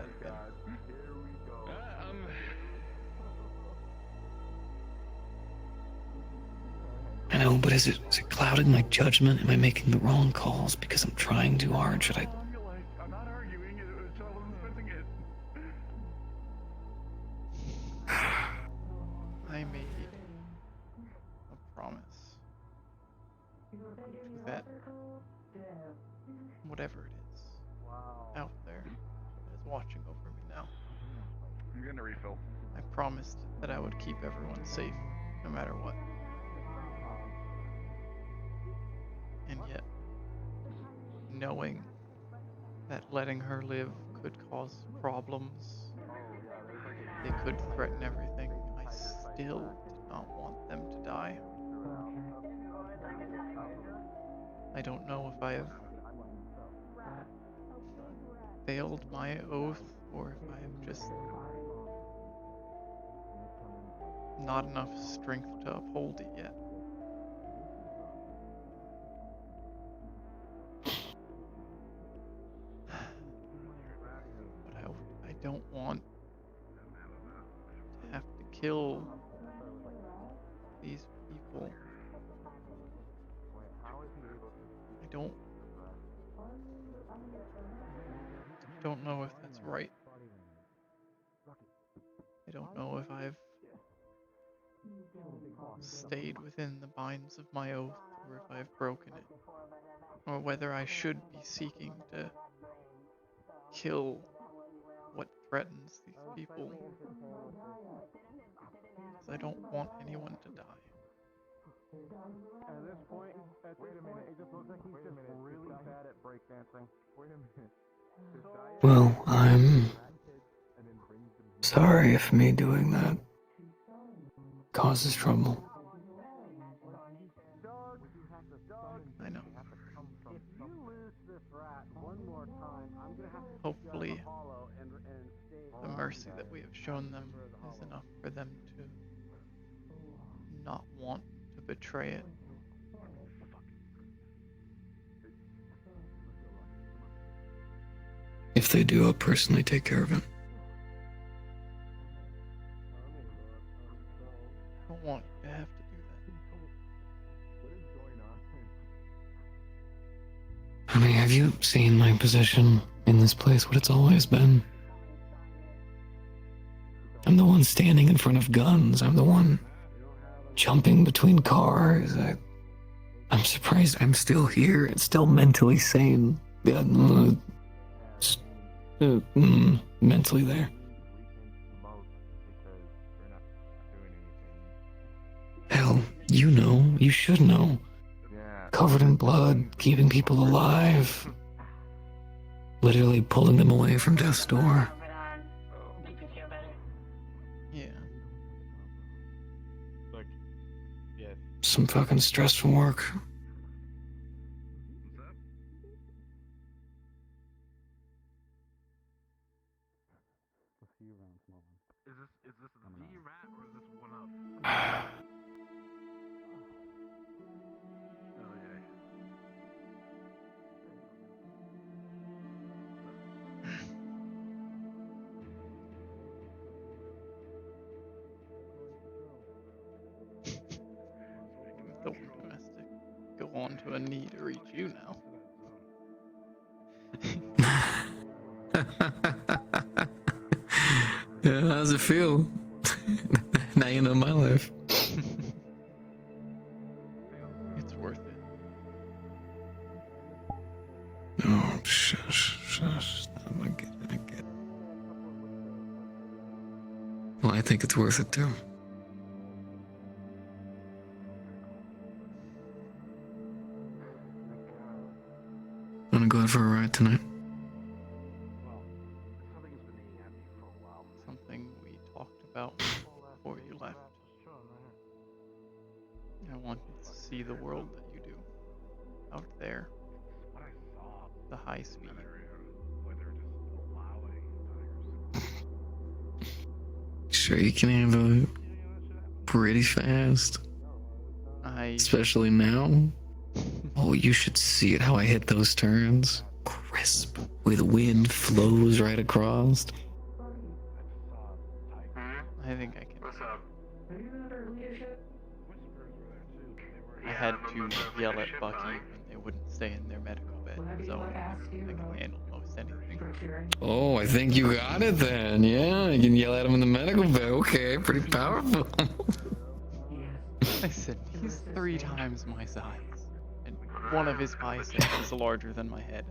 I know, but is it clouding my judgment? Am I making the wrong calls because I'm trying too hard? Should I? I'm not arguing. It's all spending it. I made a promise that whatever it is out there that is watching over me now, I'm getting a refill. I promised that I would keep everyone safe no matter what. And yet, knowing that letting her live could cause problems, they could threaten everything, I still did not want them to die. I don't know if I have failed my oath or if I have just not enough strength to uphold it yet. But I don't want to have to kill these people. I don't know if that's right. I don't know if I've stayed within the binds of my oath or if I've broken it, or whether I should be seeking to kill what threatens these people, because I don't want anyone to die. At this point, wait a minute, it just looks like he's just really bad at breakdancing. Wait a minute. Well, I'm sorry if me doing that causes trouble. I know. If you lose this rat one more time, I'm gonna have to Hopefully, follow and stay. the mercy that we have shown them is enough for them to not want to betray it. If they do, I'll personally take care of it. I don't want you to have to do that. Honey, have you seen my position in this place, what it's always been? I'm the one standing in front of guns. I'm the one jumping between cars. I'm surprised I'm still here and still mentally sane. Yeah, mentally there. Hell, you know, you should know. Covered in blood, keeping people alive. Literally pulling them away from death's door. Yeah. Some fucking stress from work. Is this the rat or is this one up? Oh yeah. The one who has to go on to a knee to reach you now. Yeah, how does it feel? Now you know my life. It's worth it. Oh, shush. I get it. Well, I think it's worth it too. Wanna go out for a ride tonight? Something we talked about before you left. I want you to see the world that you do. out there. The high speed. Sure, you can handle it pretty fast. Especially now. Oh, you should see it how I hit those turns. Crisp. With wind flows right across. I think I can. What's up? I had to yell at Bucky when they wouldn't stay in their medical bed, so I can handle most anything. Oh, I think you got it then. Yeah, you can yell at him in the medical bed. Okay, pretty powerful. Listen, he's 3 times my size, and one of his biceps is larger than my head.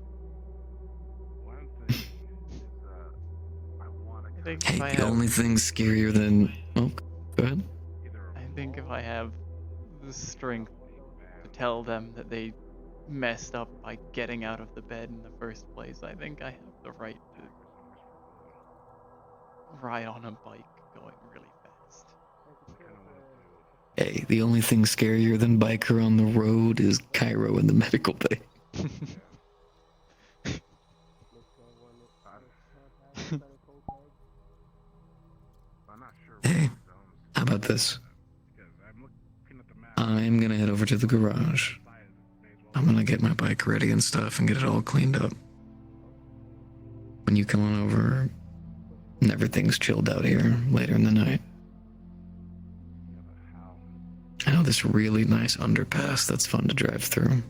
I think if I The have, only thing scarier than... Oh, go ahead. I think if I have the strength to tell them that they messed up by getting out of the bed in the first place, I think I have the right to ride on a bike going really fast. Hey, the only thing scarier than biker on the road is Cairo in the medical bay. Hey, how about this? I'm gonna head over to the garage. I'm gonna get my bike ready and stuff and get it all cleaned up. When you come on over, and everything's chilled out here later in the night. I know this really nice underpass that's fun to drive through.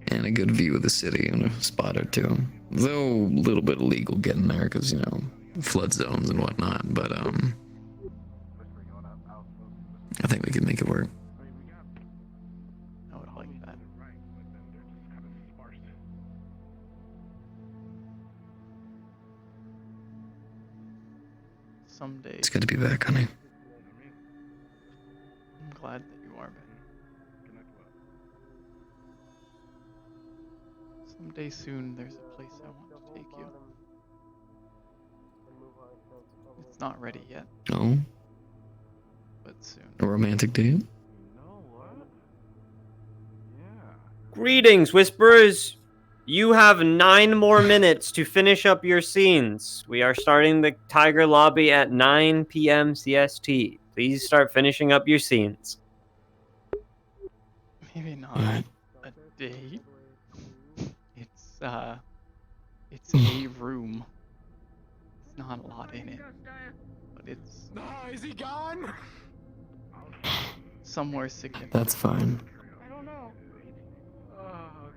And a good view of the city and a spot or two. Though a little bit illegal getting there because, you know, flood zones and whatnot, but I think we can make it work. I would like that. Someday. It's good to be back, honey. I'm glad that you are, Ben. Someday soon, there's a place I want to take you. It's not ready yet, Oh, but soon. a romantic date? Greetings, Whisperers! You have 9 more minutes to finish up your scenes. We are starting the Tiger Lobby at 9 p.m. CST. Please start finishing up your scenes. Maybe not a date. It's a room. It's not a lot in it, but it's Is he gone? somewhere significant. That's fine. I don't know.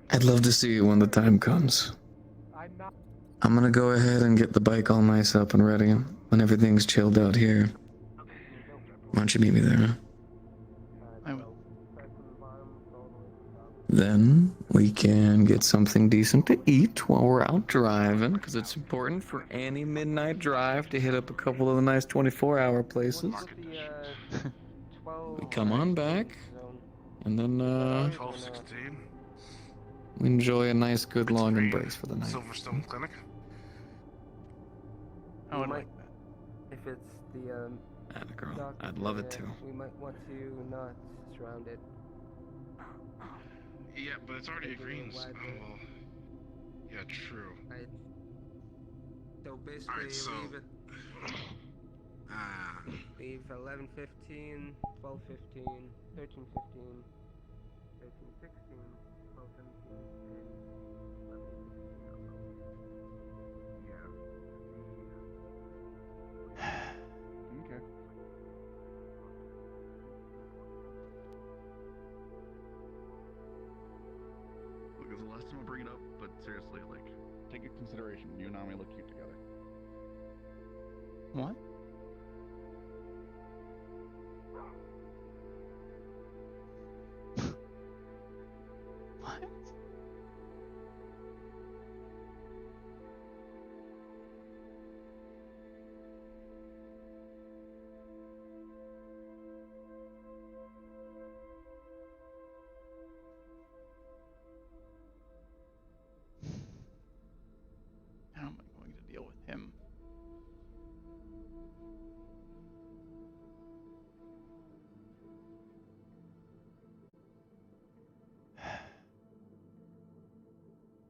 I'd love to see you when the time comes. I'm gonna go ahead and get the bike all nice up and ready when everything's chilled out here. Why don't you meet me there? I will. Then we can get something decent to eat while we're out driving, because it's important for any midnight drive to hit up a couple of the nice 24-hour places. We come on back, and then we enjoy a nice, good long embrace for the night. Silverstone Clinic. I would like that. If it's the Girl, doctor I'd love it there, too. We might want to not surround it. Yeah, but it's already a greens. Oh, well. Yeah, true. So basically, Alright, so... leave it. Leave 11:15, 12:15, 13:15, 13:16, 12:17, and 11:15. Okay. Look, it's the last time I'll bring it up, but seriously, like, take into consideration, you and Nami look cute together. What?